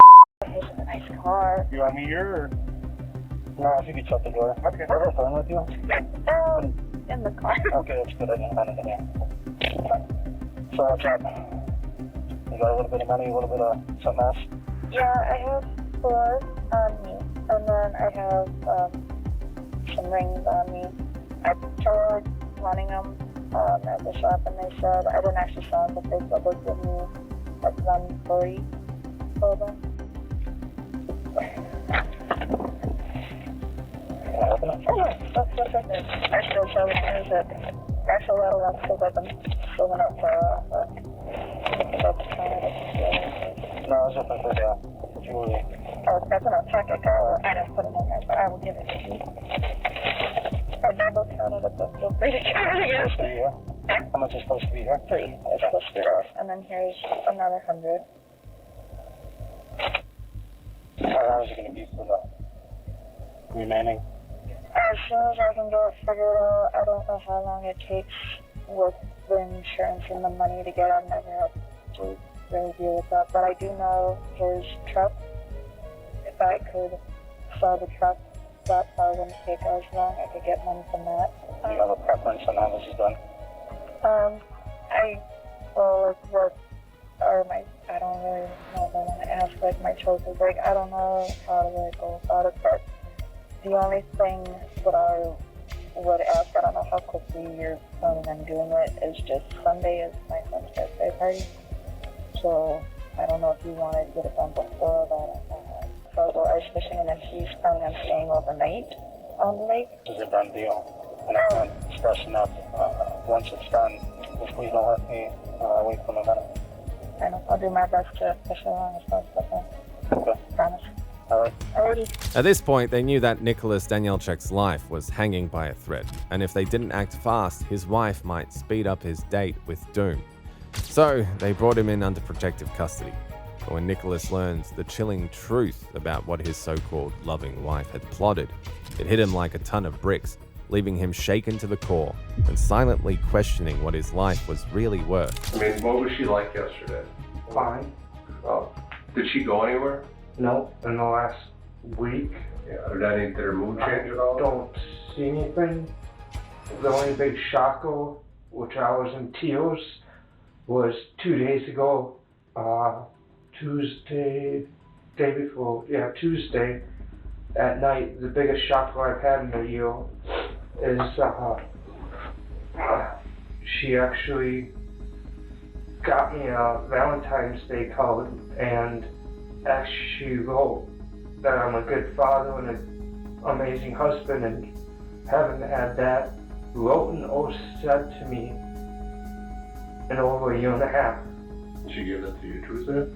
it's a nice car. You want me here, or? No, if you could shut the door. Okay. Where was I with you? In the car. Okay, that's good. I didn't find anything. So what's up? You got a little bit of money, a little bit of something else? Yeah, I have blood on me, and then I have some rings on me. I tried running them at the shop, and they said, I didn't actually sell them, but they said they'd give me like $140 for them. I still show the things that I still have them because I've been filling up for no, it's just like the jewelry. Oh, that's an authentic car. I didn't put it in there, but I will give it to you. I've never counted it, but feel free to count it again. How much is supposed to be here? 3. It's supposed to be off. And then here's another 100. How is it going to be for the remaining? As soon as I can get it figured out, I don't know how long it takes with the insurance and the money to get. I've never had to really deal with that, but I do know his truck. If I could sell the truck, that probably wouldn't take as long. I could get money from that. Do you have a preference on how this is done? I don't really know if I want to ask like my choices. Like, I don't know how to really go about it, but the only thing that I would ask, I don't know how quickly you're planning on doing it, is just Sunday is my son's birthday party. So I don't know if you want to get it done before that. So I'll go ice fishing, and if he's planning on staying overnight on the lake. It's a done deal. And I'm not stressing up. Once it's done, if we don't let me wait for the minute. I know. I'll do my best to push along as fast as I can. Okay. Promise. Alrighty. At this point, they knew that Nicholas Danielchak's life was hanging by a thread, and if they didn't act fast, his wife might speed up his date with doom. So they brought him in under protective custody. But when Nicholas learns the chilling truth about what his so-called loving wife had plotted, it hit him like a ton of bricks, leaving him shaken to the core and silently questioning what his life was really worth. I mean, what was she like yesterday? Fine. Oh, did she go anywhere? No, in the last week. Yeah, did her mood change at all? Don't see anything. The only big shocker, which I was in tears, was 2 days ago, Tuesday at night. The biggest shocker I've had in a year is she actually got me a Valentine's Day card and actually wrote that I'm a good father and an amazing husband, and haven't had that written or said to me in over a year and a half. She gave that to you Tuesday?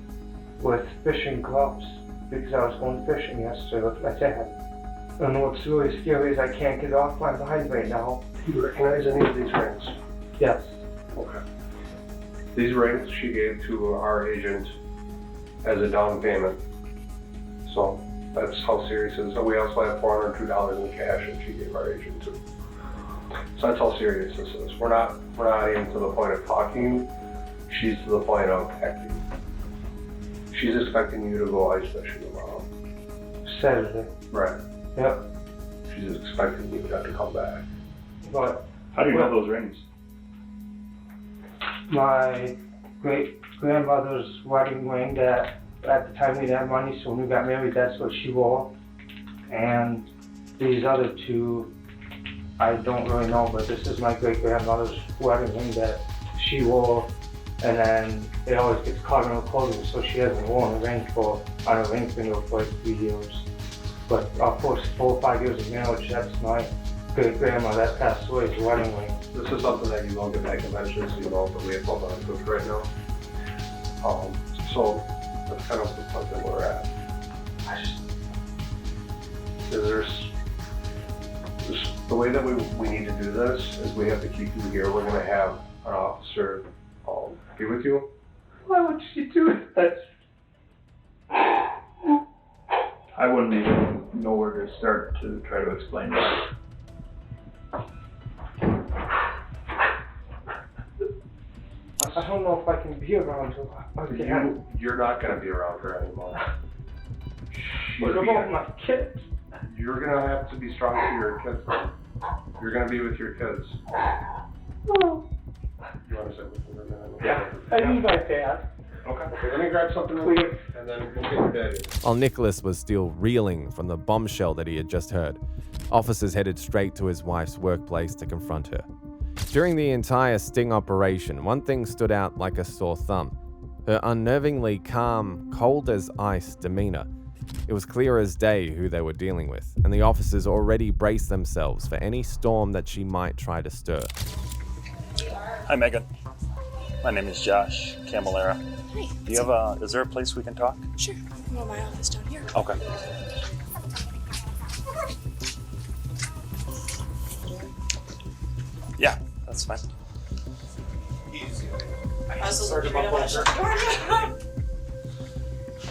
With fishing gloves, because I was going fishing yesterday with my dad. And what's really scary is I can't get off my mind right now. Do you recognize any of these rings? Yes. Okay. These rings she gave to our agent as a down payment. So that's how serious it is. So we also have $402 in cash that she gave our agent too. So that's how serious this is. We're not even to the point of talking. She's to the point of acting. She's expecting you to go ice fishing tomorrow. Saturday. Right. Yep. She's expecting you to have to come back. But How do you know those rings? my great grandmother's wedding ring that at the time we didn't have money, so when we got married, that's what she wore. And these other two, I don't really know, but this is my great grandmother's wedding ring that she wore, and then it always gets caught in her clothing, so she hasn't worn a ring on a ring finger for like 3 years. But our first 4 or 5 years of marriage, that's my great grandma that passed away's wedding ring. This is something that you will get back eventually, so you know, but we have both on cook right now. So that's kind of the point that we're at. The way that we need to do this is we have to keep you here. We're gonna have an officer be with you. Why would she do that? I wouldn't even know where to start to try to explain that. I don't know if I can be around her. You're not gonna be around her anymore. What about my kids? You're gonna have to be strong for your kids. You're gonna be with your kids. Oh. You wanna sit with me for a minute? Yeah, I need my dad. Okay, let me grab something real quick, and then we'll get your daddy. While Nicholas was still reeling from the bombshell that he had just heard, officers headed straight to his wife's workplace to confront her. During the entire sting operation, one thing stood out like a sore thumb: her unnervingly calm, cold as ice demeanor. It was clear as day who they were dealing with, and the officers already braced themselves for any storm that she might try to stir. Hi, Megan. My name is Josh Camilera. Hi. Do you have is there a place we can talk? Sure. I'm at my office down here. Okay. Yeah, that's fine. Why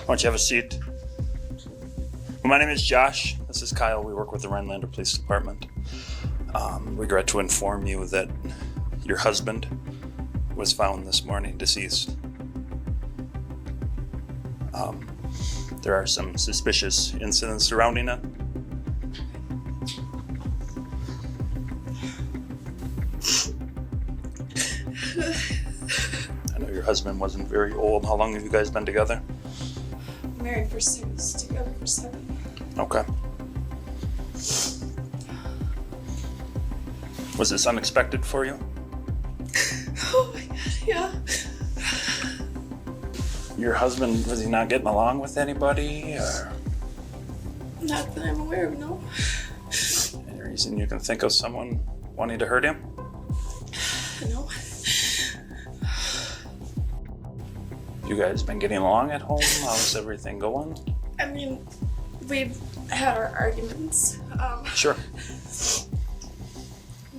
don't you have a seat? My name is Josh. This is Kyle. We work with the Rhinelander Police Department. Regret to inform you that your husband was found this morning deceased. There are some suspicious incidents surrounding it. I know your husband wasn't very old. How long have you guys been together? Married for 6, together for 7. Okay. Was this unexpected for you? Oh my god, yeah. Your husband, was he not getting along with anybody, or Not that I'm aware of, no. any reason you can think of someone wanting to hurt him? No. You guys been getting along at home? How's everything going? I mean, we've had our arguments. Sure.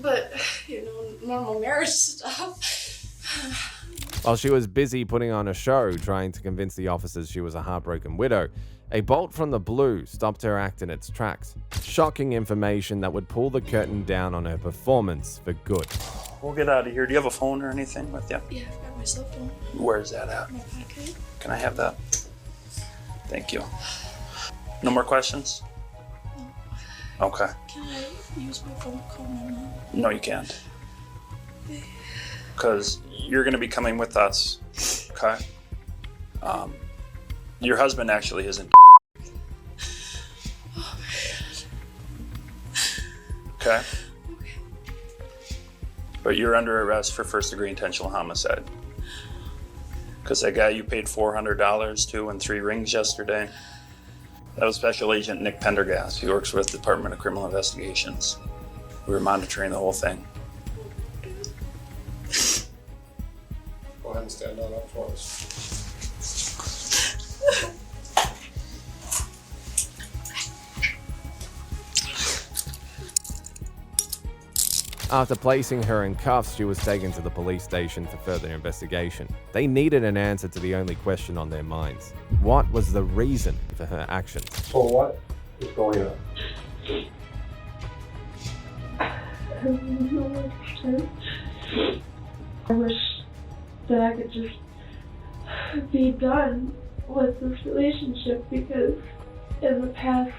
But, normal marriage stuff. While she was busy putting on a show trying to convince the officers she was a heartbroken widow, a bolt from the blue stopped her act in its tracks. Shocking information that would pull the curtain down on her performance for good. We'll get out of here. Do you have a phone or anything with you? Yeah, I've got my cell phone. Where's that at? My pocket. Can I have that? Thank you. No more questions? No. Okay. Can I use my phone to call my mom? No, you can't. Because you're going to be coming with us, okay? Your husband actually isn't. Okay? But you're under arrest for first-degree intentional homicide. Because that guy you paid $400 to and 3 rings yesterday, that was Special Agent Nick Pendergast. He works with the Department of Criminal Investigations. We were monitoring the whole thing. Go ahead and stand on up for us. After placing her in cuffs, she was taken to the police station for further investigation. They needed an answer to the only question on their minds. What was the reason for her actions? So what is going on? I wish that I could just be done with this relationship, because in the past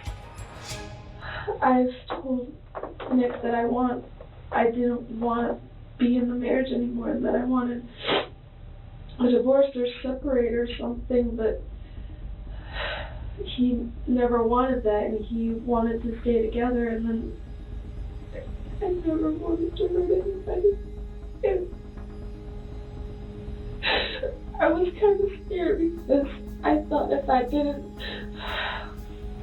I've told Nick that I didn't want to be in the marriage anymore, and that I wanted a divorce or separate or something, but he never wanted that, and he wanted to stay together, and then I never wanted to hurt anybody. And I was kind of scared because I thought if I didn't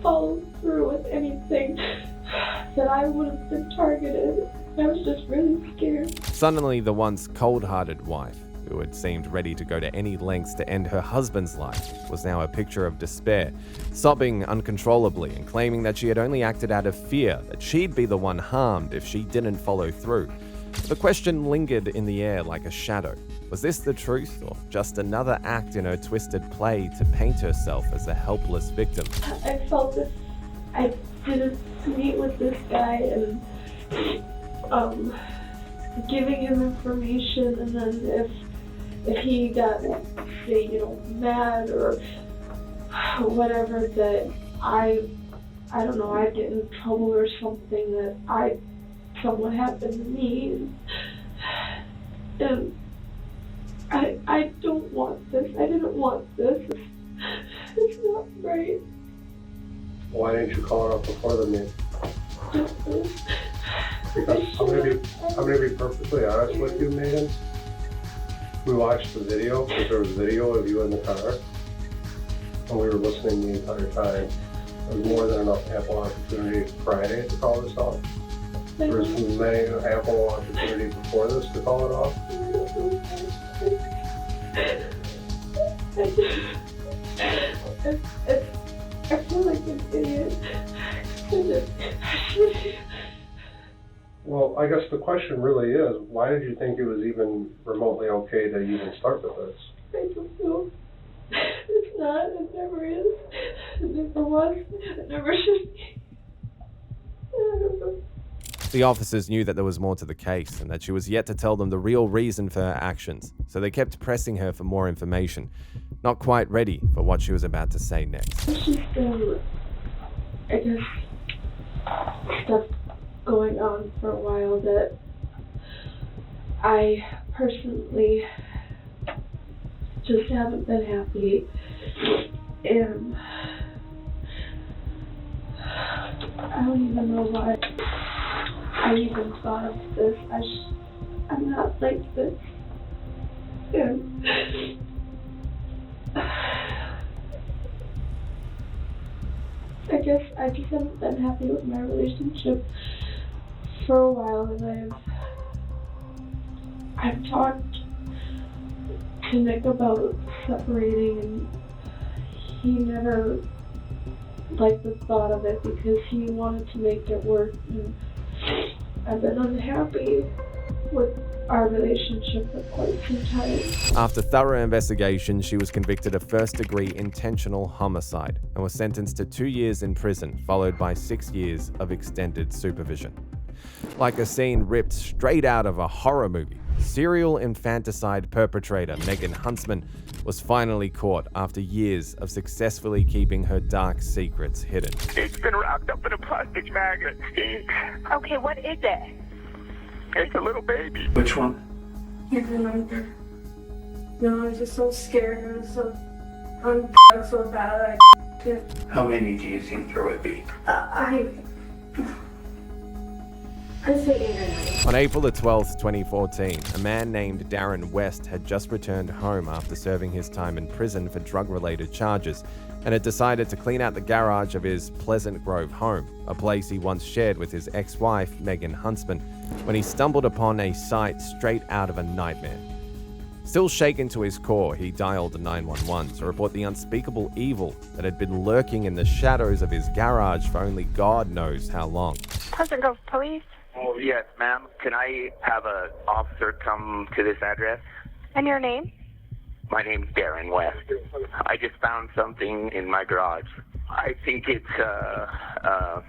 follow through with anything that I would have been targeted. I was just really scared. Suddenly, the once cold-hearted wife, who had seemed ready to go to any lengths to end her husband's life, was now a picture of despair, sobbing uncontrollably and claiming that she had only acted out of fear, that she'd be the one harmed if she didn't follow through. The question lingered in the air like a shadow. Was this the truth, or just another act in her twisted play to paint herself as a helpless victim? I felt if I didn't meet with this guy and giving him information, and then if he got, say, mad or whatever, that I don't know, I'd get in trouble or something, that something happened to me, and I don't want this. I didn't want this. It's not right. Why didn't you call her up before the meeting? Because I'm gonna be perfectly honest with you, Megan. We watched the video, because there was video of you in the car, and we were listening the entire time. There was more than enough ample opportunity Friday to call this off. There was many ample opportunity before this to call it off. I feel like an idiot. Well, I guess the question really is, why did you think it was even remotely okay to even start with this? I don't know. It's not. It never is. It never was. It never should be. I don't know. The officers knew that there was more to the case and that she was yet to tell them the real reason for her actions, so they kept pressing her for more information, not quite ready for what she was about to say next. It's just, I guess, stuff going on for a while that I personally just haven't been happy, and I don't even know why I even thought of this. I'm not like this. And I guess I just haven't been happy with my relationship for a while, and I've talked to Nick about separating, and he never liked the thought of it because he wanted to make it work, and I've been unhappy with our relationship for quite some time. After thorough investigation, she was convicted of first-degree intentional homicide and was sentenced to 2 years in prison, followed by 6 years of extended supervision. Like a scene ripped straight out of a horror movie, serial infanticide perpetrator Megan Huntsman was finally caught after years of successfully keeping her dark secrets hidden. It's been wrapped up in a plastic magnet. Okay, what is it? It's a little baby. Which one? Can't remember. No, I was just so scared. I'm so bad. How many do you think there would be? I'd say 8 or 9. On April the 12th, 2014, a man named Darren West had just returned home after serving his time in prison for drug-related charges and had decided to clean out the garage of his Pleasant Grove home, a place he once shared with his ex-wife, Megan Huntsman, when he stumbled upon a sight straight out of a nightmare. Still shaken to his core, he dialed 911 to report the unspeakable evil that had been lurking in the shadows of his garage for only God knows how long. Pleasant Grove Police? Oh, yes, ma'am. Can I have an officer come to this address? And your name? My name's Darren West. I just found something in my garage. I think it's a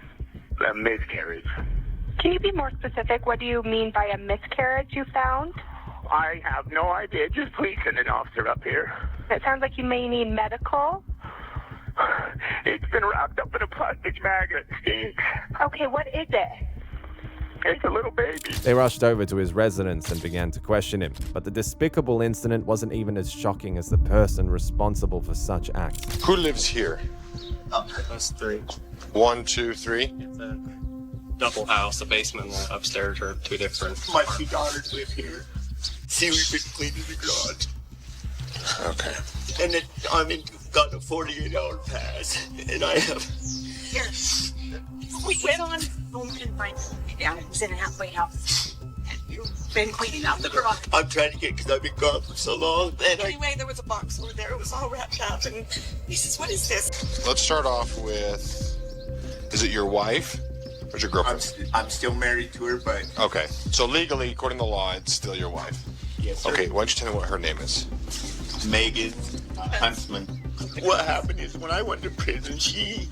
miscarriage. Can you be more specific? What do you mean by a miscarriage you found? I have no idea. Just please send an officer up here. It sounds like you may need medical. It's been wrapped up in a plastic magnet. Okay, what is it? It's a little baby. They rushed over to his residence and began to question him, but the despicable incident wasn't even as shocking as the person responsible for such acts. Who lives here? Us 3. 1, 2, 3? It's a double house. The basement and the upstairs are 2 different. My 2 daughters live here. See, we've been cleaning the garage. Okay. And then got a 48-hour pass, and I have... Here. We went on home and find down. It was in a halfway house. And you've been cleaning out the garage. I'm trying to get, because I've been gone for so long. And Anyway, there was a box over there. It was all wrapped up. And he says, what is this? Let's start off with, is it your wife or your girlfriend? I'm still married to her, but... Okay, so legally, according to law, it's still your wife. Yes, sir. Okay, why don't you tell me what her name is? Megan Huntsman. What happened is when I went to prison, she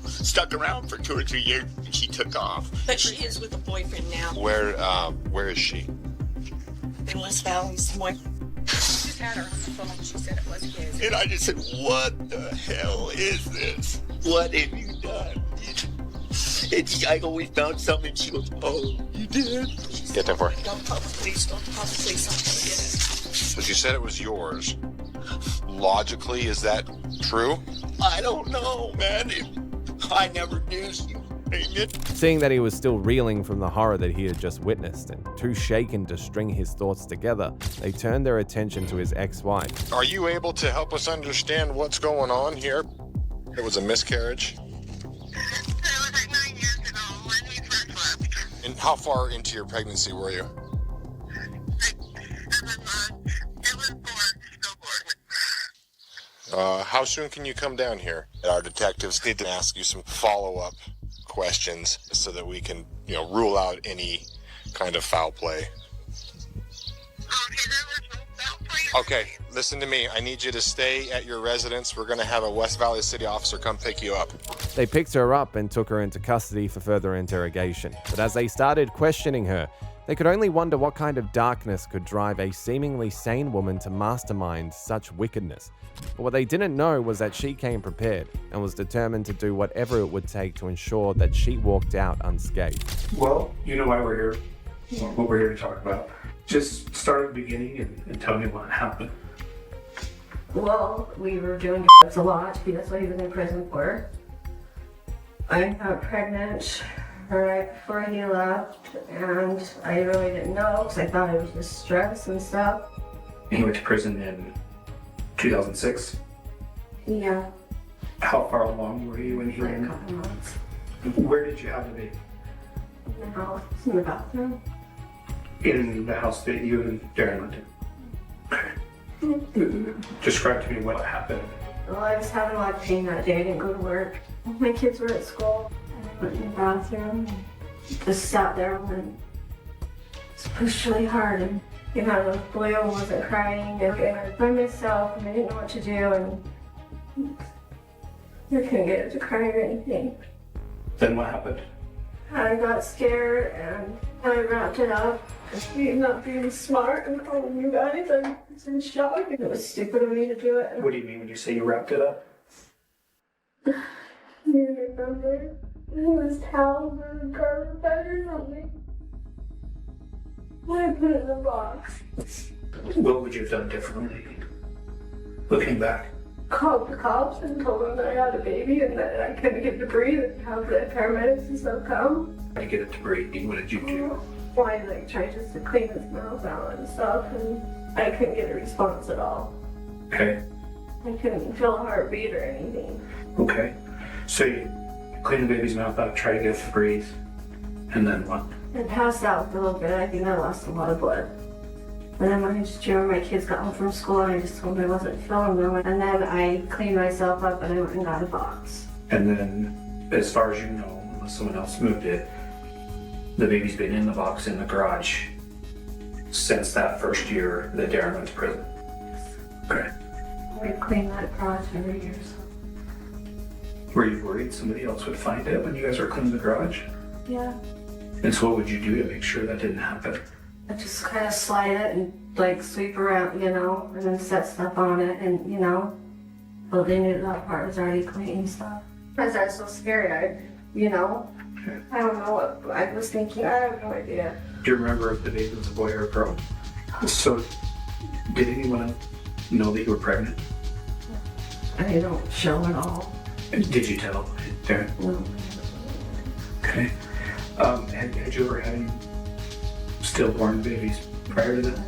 stuck around for 2 or 3 years and she took off. But she is with a boyfriend now. Where is she? In West Valley somewhere. Just had her on the phone. She said it was his. And I just said, what the hell is this? What have you done? And I always found something. She goes, oh, you did? Get that for her. Don't call the police. Don't call the police. I'm going to get it. But you said it was yours. Logically, is that true? I don't know, man. I never knew she Seeing that he was still reeling from the horror that he had just witnessed and too shaken to string his thoughts together, they turned their attention to his ex-wife. Are you able to help us understand what's going on here? It was a miscarriage. And how far into your pregnancy were you? How soon can you come down here? Our detectives need to ask you some follow-up questions so that we can, rule out any kind of foul play. Okay, listen to me. I need you to stay at your residence. We're going to have a West Valley City officer come pick you up. They picked her up and took her into custody for further interrogation. But as they started questioning her, they could only wonder what kind of darkness could drive a seemingly sane woman to mastermind such wickedness. But what they didn't know was that she came prepared and was determined to do whatever it would take to ensure that she walked out unscathed. Well, you know why we're here, what we're here to talk about. Just start at the beginning and tell me what happened. Well, we were doing drugs a lot. That's what he was in prison for. I got pregnant right before he left, and I really didn't know because I thought it was just stress and stuff. And you went to prison in 2006? Yeah, How far along were you when he for a went? couple months. Where did you have the baby? In the house, in the bathroom. In the house that you and Darren lived in. Describe to me what happened. Well, I was having a lot of pain that day. I didn't go to work. My kids were at school. I went in the bathroom, just sat there and just pushed really hard, and you know, the boy wasn't crying, and I by myself, and I didn't know what to do, and I couldn't get it to cry or anything. Then what happened? I got scared, and I wrapped it up. Me not being smart and calling you guys, I was in shock. It was stupid of me to do it. What do you mean when you say you wrapped it up? You remember? It was towels or garment bag or something. I put it in the box. What would you have done differently? Looking back. Called the cops and told them that I had a baby and that I couldn't get to breathe and have the paramedics and stuff come. To get it to breathe, what did you do? Well, I like tried just to clean his mouth out and stuff, and I couldn't get a response at all. Okay. I couldn't feel a heartbeat or anything. Okay. So you cleaned the baby's mouth out, tried to get it to breathe, and then what? I passed out a little bit. I think I lost a lot of blood. And then I just remember my kids got home from school and I just told them I wasn't feeling them. And then I cleaned myself up and I went and got a box. And then, as far as you know, unless someone else moved it, the baby's been in the box in the garage since that first year that Darren went to prison. Okay. We cleaned that garage every year. Were you worried somebody else would find it when you guys were cleaning the garage? Yeah. And so what would you do to make sure that didn't happen? I just kind of slide it and like sweep around, you know, and then set stuff on it and, you know, but they knew that part was already clean and stuff. I was so scared, you know, I don't know what I was thinking. I have no idea. Do you remember if the baby was a boy or a girl? So, did anyone know that you were pregnant? I don't show at all. Did you tell Darren? No. Okay. Had you ever had any stillborn babies prior to that?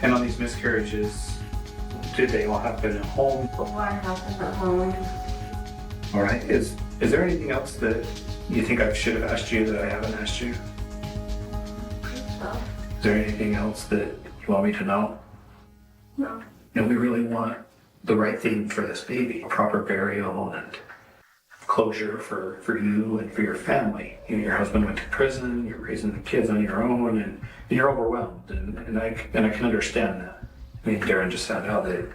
And on these miscarriages, did they all happen at home? What happened at home? All right. Is there anything else that you think I should have asked you that I haven't asked you? No. Is there anything else that you want me to know? No. And we really want the right thing for this baby, proper burial and closure for you and for your family. You know, your husband went to prison, you're raising the kids on your own, and you're overwhelmed, and I can understand that. I mean, Darren just found out that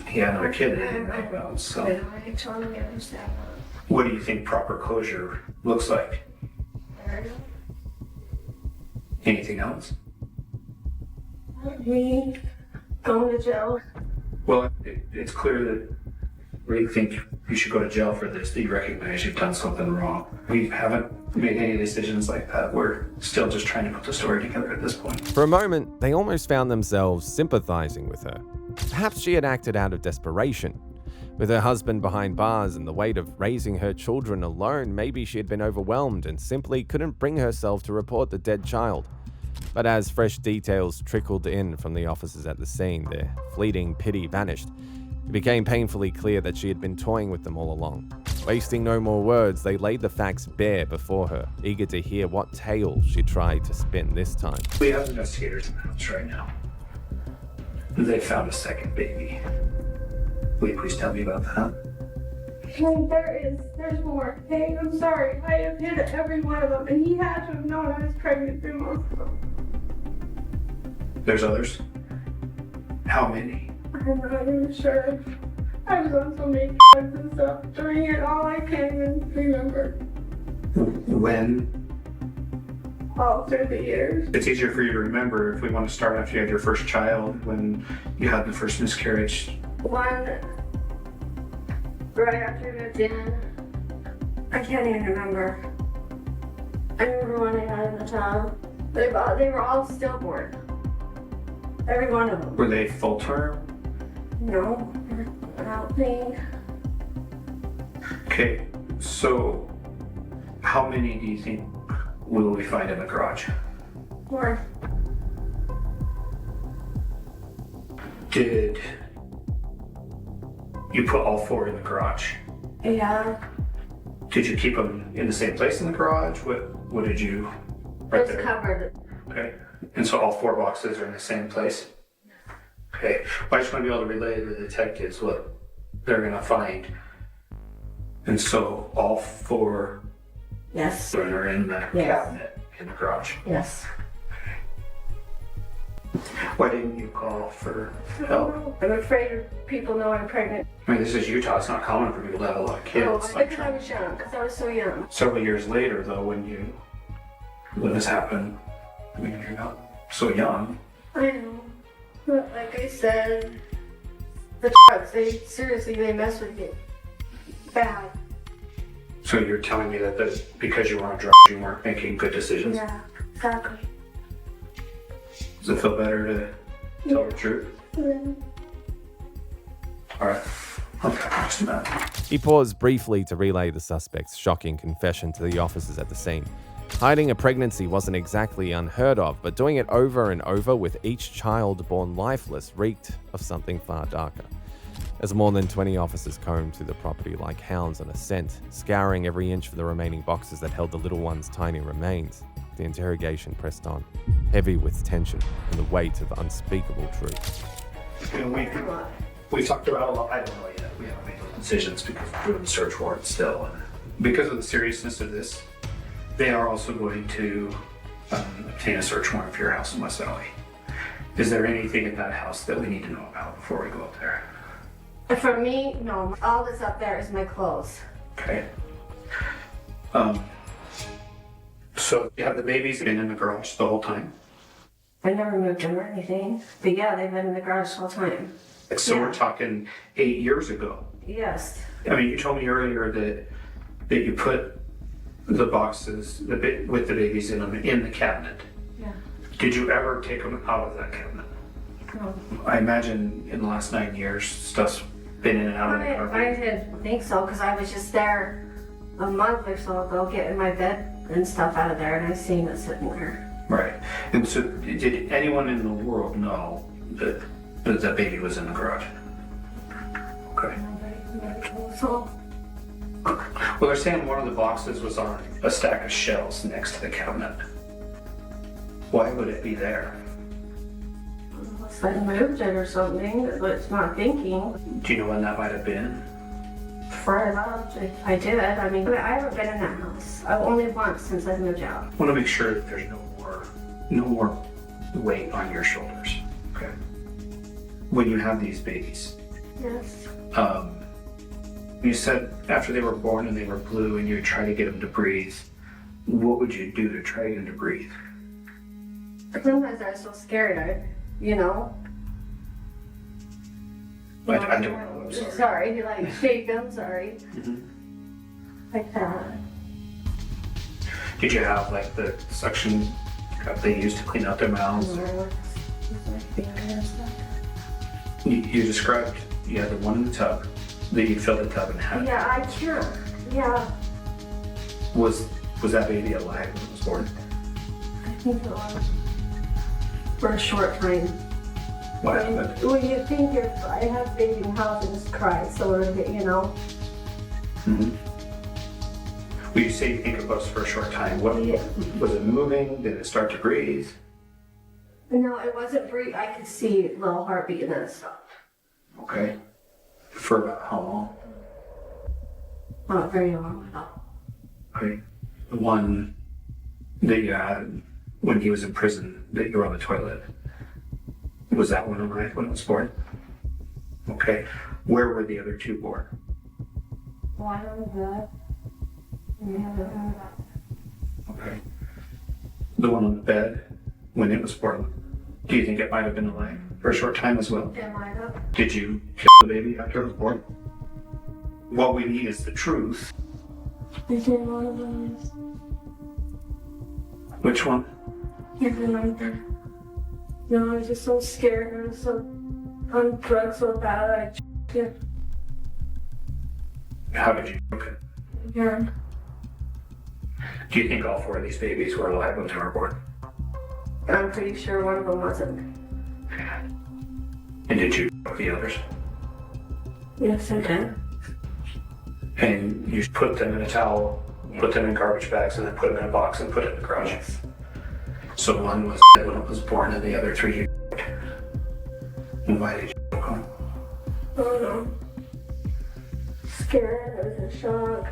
he had another kid that he didn't know about, so. I totally understand that. What do you think proper closure looks like? Anything else? Me going to jail. Well, it's clear that we think you should go to jail for this, that you recognize you've done something wrong. We haven't made any decisions like that. We're still just trying to put the story together at this point. For a moment, they almost found themselves sympathizing with her. Perhaps she had acted out of desperation. With her husband behind bars and the weight of raising her children alone, maybe she had been overwhelmed and simply couldn't bring herself to report the dead child. But as fresh details trickled in from the officers at the scene, their fleeting pity vanished. It became painfully clear that she had been toying with them all along. Wasting no more words, they laid the facts bare before her, eager to hear what tale she tried to spin this time. We have investigators in the house right now. They found a second baby. Will you please tell me about that? There's more. Hey, I'm sorry. I have hit every one of them, and he had to have known I was pregnant through most of them. There's others? How many? I'm not even sure. I was on so many drugs and stuff during it all. I can't even remember. When? All through the years. It's easier for you to remember if we want to start after you had your first child, when you had the first miscarriage. One right after we moved in. I can't even remember. I remember when I had in the town. They were all stillborn. Every one of them. Were they full term? No, I don't think. Okay, so how many do you think will we find in the garage? 4. Did you put all 4 in the garage? Yeah. Did you keep them in the same place in the garage? What did you? Right It's there. covered. Okay, and so all 4 boxes are in the same place? Okay, well, I just want to be able to relay to the detectives what they're gonna find. And so all 4 Yes. are in the Yes. cabinet in the garage. Yes. Why didn't you call for help? I'm afraid of people know I'm pregnant. I mean, this is Utah. It's not common for people to have a lot of kids. Because I was young, because I was so young. Several years later, though, when this happened, I mean, you're not so young. I know. But like I said, the drugs, they mess with you. Bad. So you're telling me that because you were on drugs, you weren't making good decisions? Yeah, exactly. Does it feel better to tell the truth? Yeah. All right. Okay, just a minute. He paused briefly to relay the suspect's shocking confession to the officers at the scene. Hiding a pregnancy wasn't exactly unheard of, but doing it over and over with each child born lifeless reeked of something far darker. As more than 20 officers combed through the property like hounds on a scent, scouring every inch for the remaining boxes that held the little one's tiny remains, the interrogation pressed on, heavy with tension and the weight of unspeakable truth. You know, we've talked about a lot. I don't know yet. We haven't made those decisions because we're doing the search warrant still. And because of the seriousness of this, they are also going to obtain a search warrant for your house in West Valley. Is there anything in that house that we need to know about before we go up there? For me, no. All that's up there is my clothes. Okay. So you have the babies been in the garage the whole time? I never moved them or anything. But yeah, they've been in the garage the whole time. So we're talking 8 years ago. Yes. I mean, you told me earlier that you put the boxes with the babies in them in the cabinet. Yeah. Did you ever take them out of that cabinet? No. I imagine in the last 9 years, stuff's been in and out of the I carpet. didn't think so because I was just there a month or so ago getting my bed and stuff out of there and I seen it sitting there. Right. And so did anyone in the world know that the baby was in the garage? Okay. So, Well, they're saying one of the boxes was on a stack of shelves next to the cabinet. Why would it be there? unless I moved it or something, but it's not thinking. Do you know when that might have been? Before I left, if I did, I mean, I haven't been in that house. I've only once since I moved out. I want to make sure that there's no more weight on your shoulders. Okay. When you have these babies, Yes. you said after they were born and they were blue and you would try to get them to breathe. What would you do to try to get them to breathe? Sometimes I was so scared, you know. I don't know. I'm sorry. Sorry, like shake them, sorry. Mhm. Like that. Did you have like the suction cup they used to clean out their mouths? You described you had the one in the tub that you filled the tub and had. Yeah, I can't. Yeah, Was that baby alive when it was born? I think it was. For a short time. What happened? Well, you think if I have baby in the house, I just cry, so you know. Mm-hmm. Well, you say you think it was for a short time. What Yeah. was it moving? Did it start to breathe? No, it wasn't breathing. I could see little heartbeat and that stuff. Okay. For about how long? Not very long at all. Okay. The one that you had when he was in prison that you were on the toilet. Was that one alive when it was born? Okay. Where were the other two born? One on the bed, and the other on Okay. The one on the bed when it was born. Do you think it might have been alive for a short time as well? Am I up? Did you kill the baby after it was born? What we need is the truth. I did one of those. Which one? Can't remember. No, I was just so scared. I was so on drugs so bad. I yeah. How did you cook it? Yeah. Do you think all four of these babies were alive when they were born? I'm pretty sure one of them wasn't. And did you cook the others? Yes, I did. And you put them in a towel, put them in garbage bags, and then put them in a box and put it in the garage. So one was dead when it was born, and the other three you cooked. And why did you cook them? I don't know. Scared. I was in shock.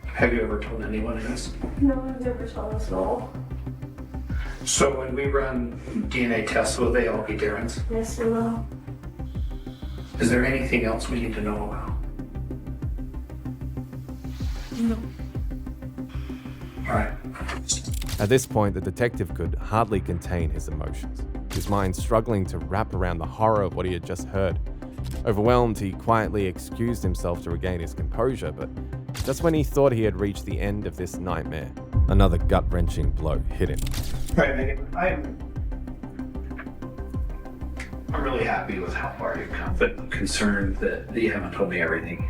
Have you ever told anyone this? No, I've never told a soul. So when we run DNA tests, will they all be Darren's? Yes, they will. Is there anything else we need to know about? No. All right. At this point, the detective could hardly contain his emotions, his mind struggling to wrap around the horror of what he had just heard. Overwhelmed, he quietly excused himself to regain his composure, but just when he thought he had reached the end of this nightmare, another gut-wrenching blow hit him. All right, Megan, I'm really happy with how far you've come, but concerned that you haven't told me everything.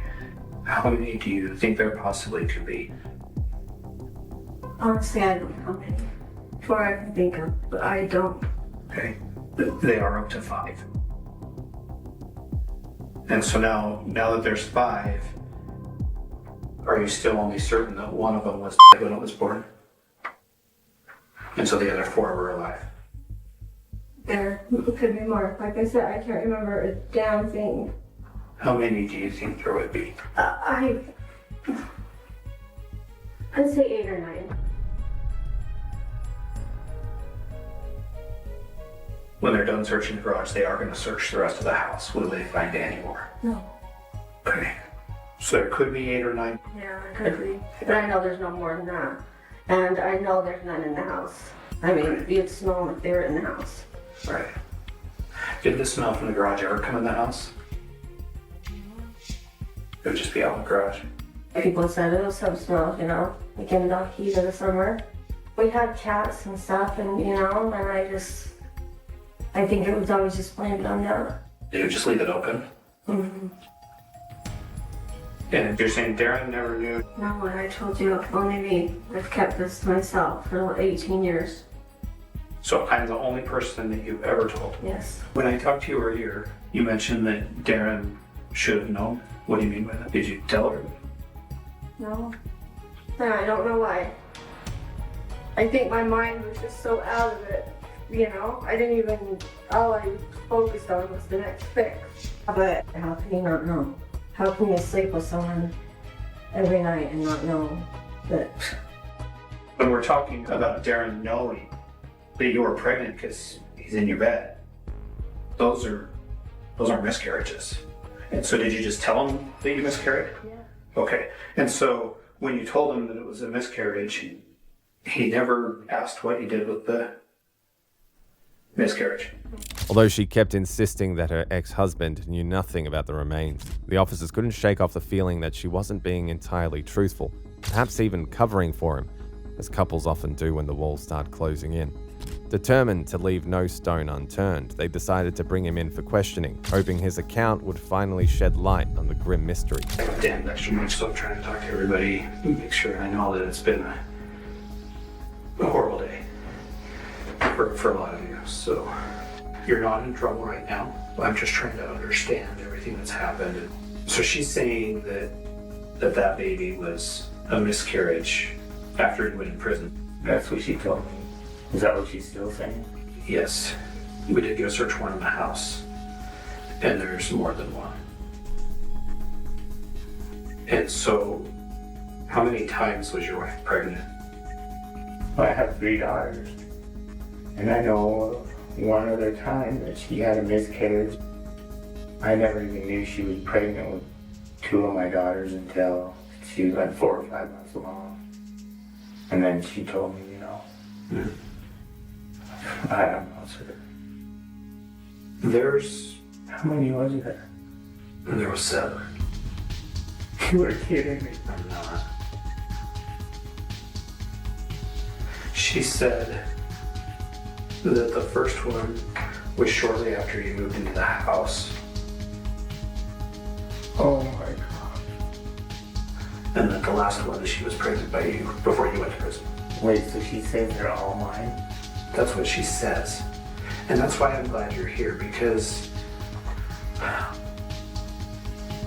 How many do you think there possibly could be? Honestly, I don't know how many. 4 I can think of, but I don't. Okay. They are up to 5. And so now that there's 5, are you still only certain that one of them was when it was born? And so the other 4 were alive? There could be more. Like I said, I can't remember a damn thing. How many do you think there would be? I'd say 8 or 9. When they're done searching the garage, they are going to search the rest of the house. Will they find any more? No. Okay. So there could be 8 or 9. Yeah, it could be. But I know there's no more than that. And I know there's none in the house. I mean, you'd smell if they were in the house. Right. Did the smell from the garage ever come in the house? It would just be out in the garage. People said it was some smell, you know, like in the heat of the summer. We had cats and stuff, and you know, and I think it was always just blamed on that. Did you just leave it open? Mm-hmm. And you're saying Darren never knew? No, and I told you, only me. I've kept this to myself for 18 years. So I'm the only person that you've ever told? Yes. When I talked to you earlier, you mentioned that Darren should have known. What do you mean by that? Did you tell her? No. I don't know why. I think my mind was just so out of it. You know, I didn't even, all I focused on was the next fix. But how can you not know? How can you sleep with someone every night and not know that? When we're talking about Darren knowing that you were pregnant because he's in your bed, those aren't miscarriages. And so did you just tell him that you miscarried? Yeah. Okay. And so when you told him that it was a miscarriage, he never asked what you did with the miscarriage. Although she kept insisting that her ex-husband knew nothing about the remains, the officers couldn't shake off the feeling that she wasn't being entirely truthful, perhaps even covering for him, as couples often do when the walls start closing in. Determined to leave no stone unturned, they decided to bring him in for questioning, hoping his account would finally shed light on the grim mystery. Damn extra much, so I'm trying to talk to everybody, make sure I know that it's been a horrible day for a lot of you. So you're not in trouble right now. I'm just trying to understand everything that's happened. So she's saying that baby was a miscarriage after he went in prison. That's what she told me. Is that what she's still saying? Yes. We did get a search warrant in the house, and there's more than one. And so, how many times was your wife pregnant? I have 3 daughters. And I know one other time that she had a miscarriage. I never even knew she was pregnant with 2 of my daughters until she was like 4 or 5 months along. And then she told me, you know. Yeah. I don't know, sir. There's... How many was there? There was 7. You were kidding me. I'm not. She said that the first one was shortly after you moved into the house. Oh my God. And that the last one that she was pregnant by you before you went to prison. Wait, so she says they're all mine? That's what she says. And that's why I'm glad you're here, because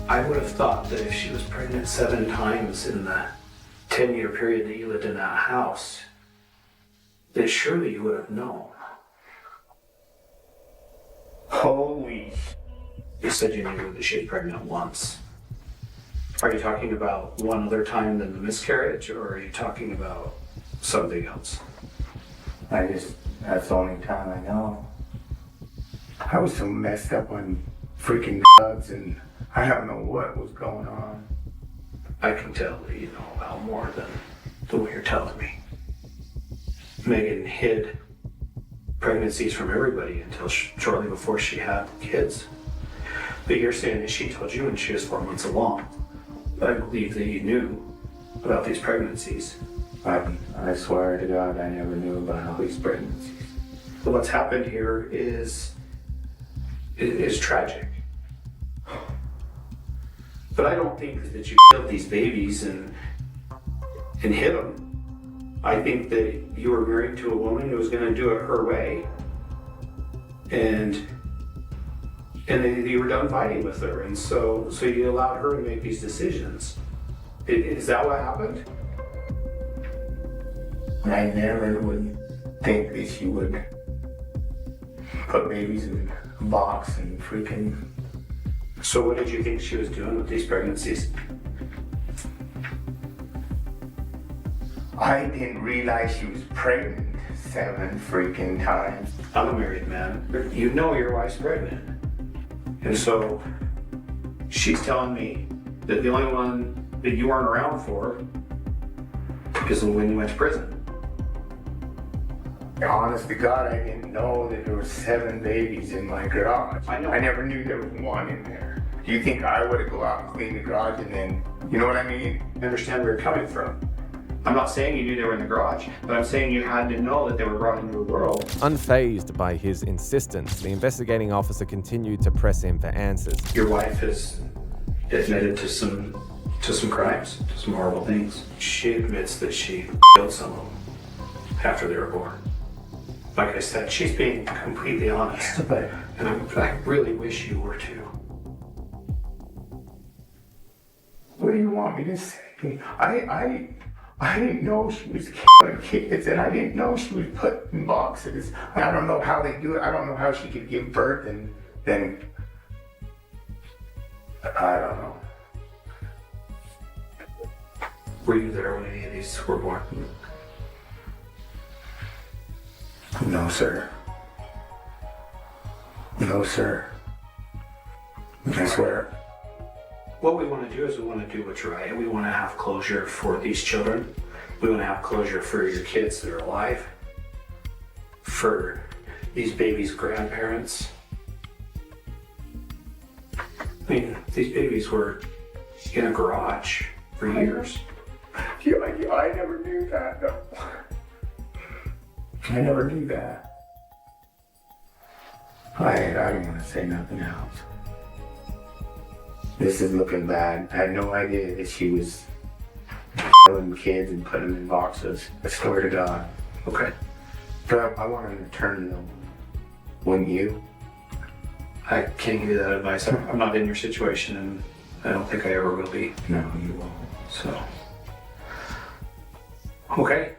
I would have thought that if she was pregnant 7 times in the 10-year period that you lived in that house, that surely you would have known. Holy. You said you knew that she was pregnant once. Are you talking about one other time than the miscarriage, or are you talking about something else? I just That's the only time I know. I was so messed up on freaking drugs and I don't know what was going on. I can tell that you know about more than the way you're telling me. Megan hid pregnancies from everybody until shortly before she had kids. But you're saying that she told you when she was 4 months along. I believe that you knew about these pregnancies. I swear to God, I never knew about all these pregnancies. But what's happened here is tragic. But I don't think that you killed these babies and hid them. I think that you were married to a woman who was going to do it her way, and then you were done fighting with her, and so you allowed her to make these decisions. Is that what happened? I never would think that she would put babies in a box and freaking... So what did you think she was doing with these pregnancies? I didn't realize she was pregnant 7 freaking times. I'm a married man. You know your wife's pregnant. And so she's telling me that the only one that you weren't around for is when you went to prison. Honest to God, I didn't know that there were 7 babies in my garage. I know. I never knew there was 1 in there. Do you think I would have go out and clean the garage and then, you know what I mean? I understand where you're coming from. I'm not saying you knew they were in the garage, but I'm saying you had to know that they were brought into the world. Unfazed by his insistence, the investigating officer continued to press him for answers. Your wife has admitted to some crimes, to some horrible things. She admits that she killed some of them after they were born. Like I said, she's being completely honest, and I really wish you were too. What do you want me to say? I didn't know she was killing kids, and I didn't know she was put in boxes. I don't know how they do it. I don't know how she could give birth and then... I don't know. Were you there when any of these were born? No, sir. No, sir. I swear. What we want to do is we want to do what's right. We want to have closure for these children. We want to have closure for your kids that are alive. For these babies' grandparents. I mean, these babies were in a garage for years. I never knew that, no. I never knew that. I don't want to say nothing else. This is looking bad. I had no idea that she was killing kids and putting them in boxes. I swear to God. Okay. But I want an attorney though. Wouldn't you? I can't give you that advice. I'm not in your situation, and I don't think I ever will be. No, you won't. So. Okay.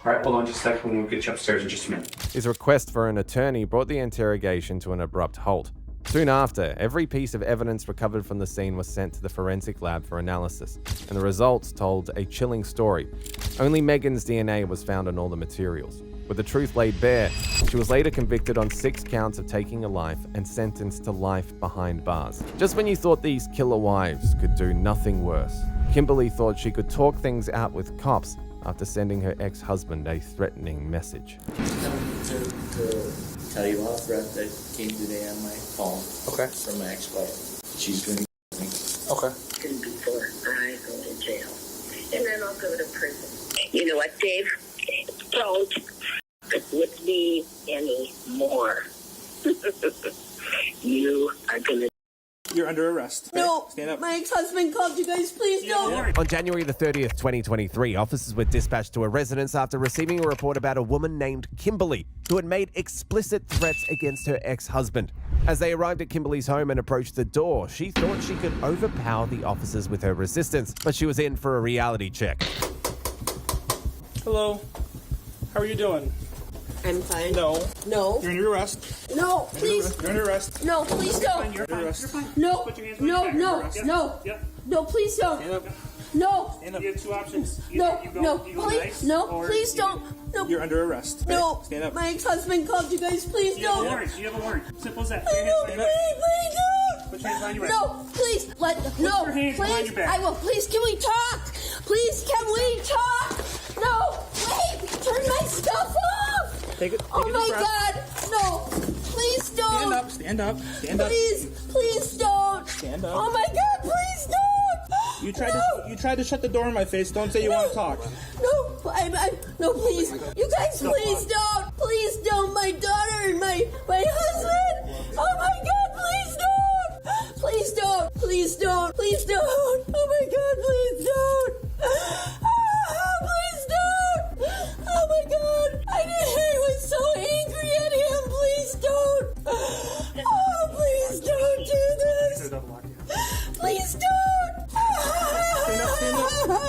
All right, hold on just a second. We'll get you upstairs in just a minute. His request for an attorney brought the interrogation to an abrupt halt. Soon after, every piece of evidence recovered from the scene was sent to the forensic lab for analysis, and the results told a chilling story. Only Megan's DNA was found on all the materials. With the truth laid bare, she was later convicted on 6 counts of taking a life and sentenced to life behind bars. Just when you thought these killer wives could do nothing worse, Kimberly thought she could talk things out with cops after sending her ex-husband a threatening message. To tell you about a threat that came today on my phone. Okay. From my ex-wife. She's going to kill me. Okay. Before I go to jail. And then I'll go to prison. You know what, Dave? Don't with me anymore. You are gonna... You're under arrest. No, stand up. My ex-husband called you guys. Please don't. On January the 30th, 2023, officers were dispatched to a residence after receiving a report about a woman named Kimberly, who had made explicit threats against her ex-husband. As they arrived at Kimberly's home and approached the door, she thought she could overpower the officers with her resistance, but she was in for a reality check. Hello. How are you doing? I'm fine. No. No. You're under arrest. No, please. You're under arrest. No, please don't. You're under arrest. No. Put your hands No, behind your no, back. You're no. under arrest. Yep. No, please don't. Stand up. No. Stand up. You have two options. No, Either you go, no, you go please, nice, no, or please don't. No. You're under arrest. No. Right? Stand up. My ex-husband called you guys. Please You have a don't. warrant. You have a warrant. Simple as that. No, please don't. Put your hands behind your back. No, please, Put no, your hands behind please, your back. I will. Please, can we talk? Please, can we talk? No, wait, turn my stuff off. Take it. Oh Take a my deep breath. God, no, please don't. Stand up. Stand up. Stand up. Please don't. Stand up. Oh my God, please don't. You tried to shut the door in my face. Don't say you want to talk. No, no, please. You guys, please don't. Please don't. My daughter and my husband. Oh my God, please don't. Please don't. Please don't. Please don't. Oh my God, please don't. Please don't. Oh my God. I was so angry at him. Please don't. Oh, please don't do this. Please don't. Stand up. Stand up.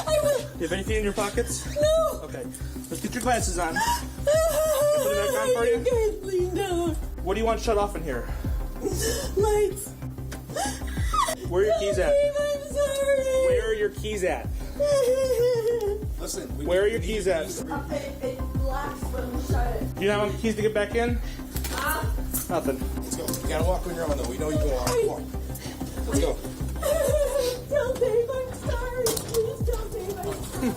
I will. You have anything in your pockets? No. Okay. Let's get your glasses on. Can I put it back on for you? Guys, please don't. What do you want shut off in here? Lights. Where are your keys at? I'm sorry. Where are your keys at? Listen, where are your keys at? It locks when we shut it. Do you have keys to get back in? Nothing. Let's go. You gotta walk on your own though. We know you go on. Come on. Let's go. Tell Dave I'm sorry. Please tell Dave I'm sorry.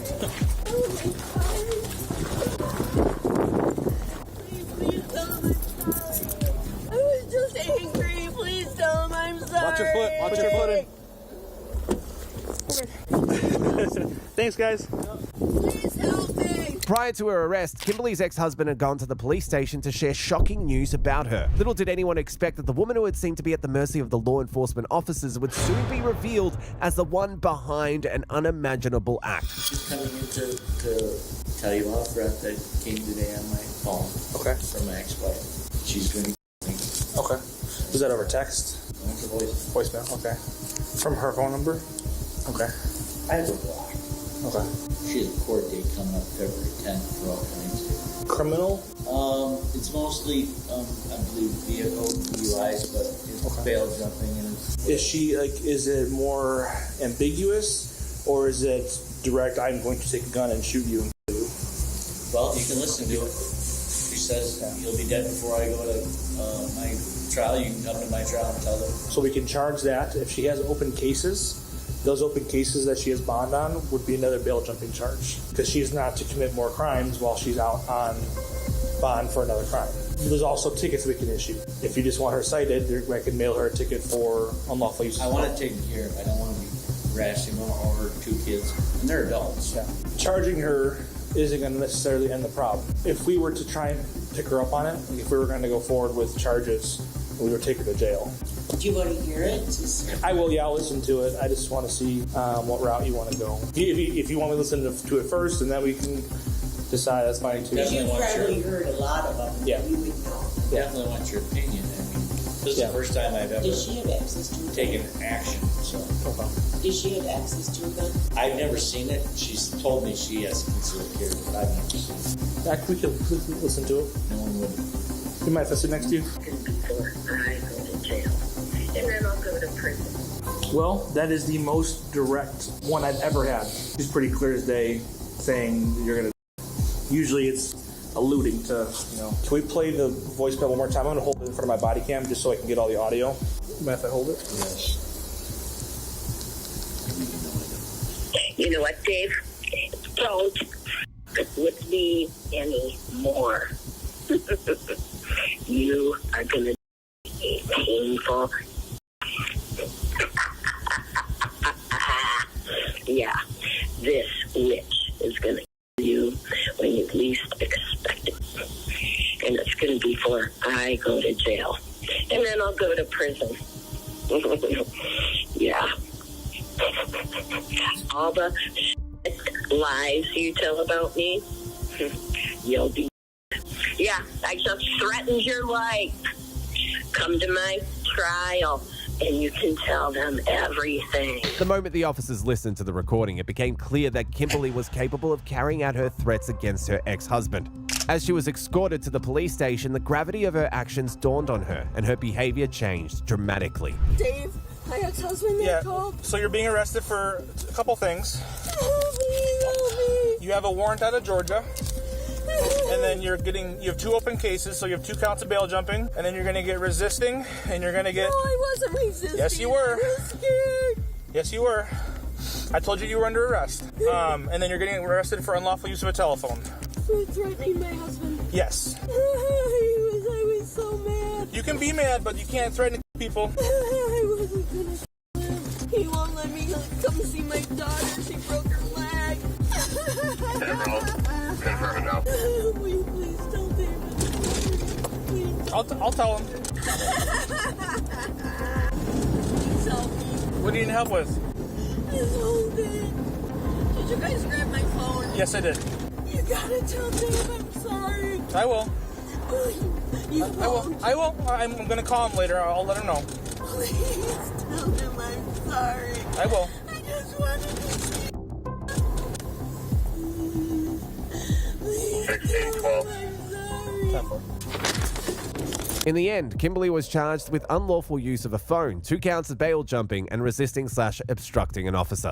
Please tell him I'm sorry. I was just angry. Please tell him I'm sorry. Watch your foot. Watch your foot in. Thanks, guys. Please help me. Prior to her arrest, Kimberly's ex-husband had gone to the police station to share shocking news about her. Little did anyone expect that the woman who had seemed to be at the mercy of the law enforcement officers would soon be revealed as the one behind an unimaginable act. Just coming in to tell you off rep that came today on my phone. Okay. From my ex-wife. She's doing me. Okay. Was that over text? Voicemail. Okay. From her phone number? Okay. I have a block. Okay. She has a court date coming up February 10th for all kinds of criminal. It's mostly I believe vehicle DUIs, but it's bail jumping and Is she like? Is it more ambiguous, or is it direct? I'm going to take a gun and shoot you. well, you can listen to it. She says you'll be dead before I go to my trial. You can come to my trial and tell them. So we can charge that if she has open cases. Those open cases that she has bond on would be another bail jumping charge because she's not to commit more crimes while she's out on bond for another crime. There's also tickets we can issue. If you just want her cited, I can mail her a ticket for unlawful use. I want to take care of it. I don't want to be harassing her or her two kids, and they're adults. Yeah. Charging her isn't going to necessarily end the problem. If we were to try and pick her up on it, like if we were going to go forward with charges, we would take her to jail. Do you want to hear it? I will, yeah, I'll listen to it. I just want to see what route you want to go. If you want me to listen to it first, and then we can decide, that's fine too. You've probably heard a lot of them. Yeah. You would know. Definitely want your opinion. I mean, this is the first time I've ever Does she have access to a gun? taken action. So Does she have access to a gun? I've never seen it. She's told me she has concealed carry, but I've never seen it. Yeah, we can listen to it. No one would. You mind if I sit next to you? Before I go to jail. And then I'll go to prison. Well, that is the most direct one I've ever had. She's pretty clear as day saying you're going to... Usually it's alluding to, you know... Can we play the voicemail one more time? I'm going to hold it in front of my body cam just so I can get all the audio. You mind if I hold it? Yes. You know what, Dave? Don't f with me anymore. You are gonna be painful. Yeah, this witch is gonna kill you when you least expect it. And it's gonna be before I go to jail. And then I'll go to prison. Yeah. All the lies you tell about me, you'll be. Yeah, I just threatened your life. Come to my trial, and you can tell them everything. The moment the officers listened to the recording, it became clear that Kimberly was capable of carrying out her threats against her ex-husband. As she was escorted to the police station, the gravity of her actions dawned on her, and her behavior changed dramatically. Dave, My ex-husband called. So you're being arrested for a couple things. Please help me. You have a warrant out of Georgia. And then you have 2 open cases, so you have 2 counts of bail jumping, and then you're gonna get resisting, and you're gonna get... No, I wasn't resisting. Yes, you were. I was scared. Yes, you were. I told you were under arrest. And then you're getting arrested for unlawful use of a telephone. For threatening my husband. Yes. I was so mad. You can be mad, but you can't threaten people. I wasn't gonna kill him. He won't let me come see my daughter. She broke her leg. Confirm it now. Will you please tell David? Please. I'll tell him. Please help me. What do you need help with? This whole thing. Did you guys grab my phone? Yes, I did. You gotta tell Dave I'm sorry. I will. You I will. I'm gonna call him later. I'll let him know. Please tell him I'm sorry. I will. I just wanted to see. 1612. In the end, Kimberly was charged with unlawful use of a phone, 2 counts of bail jumping, and resisting/obstructing an officer.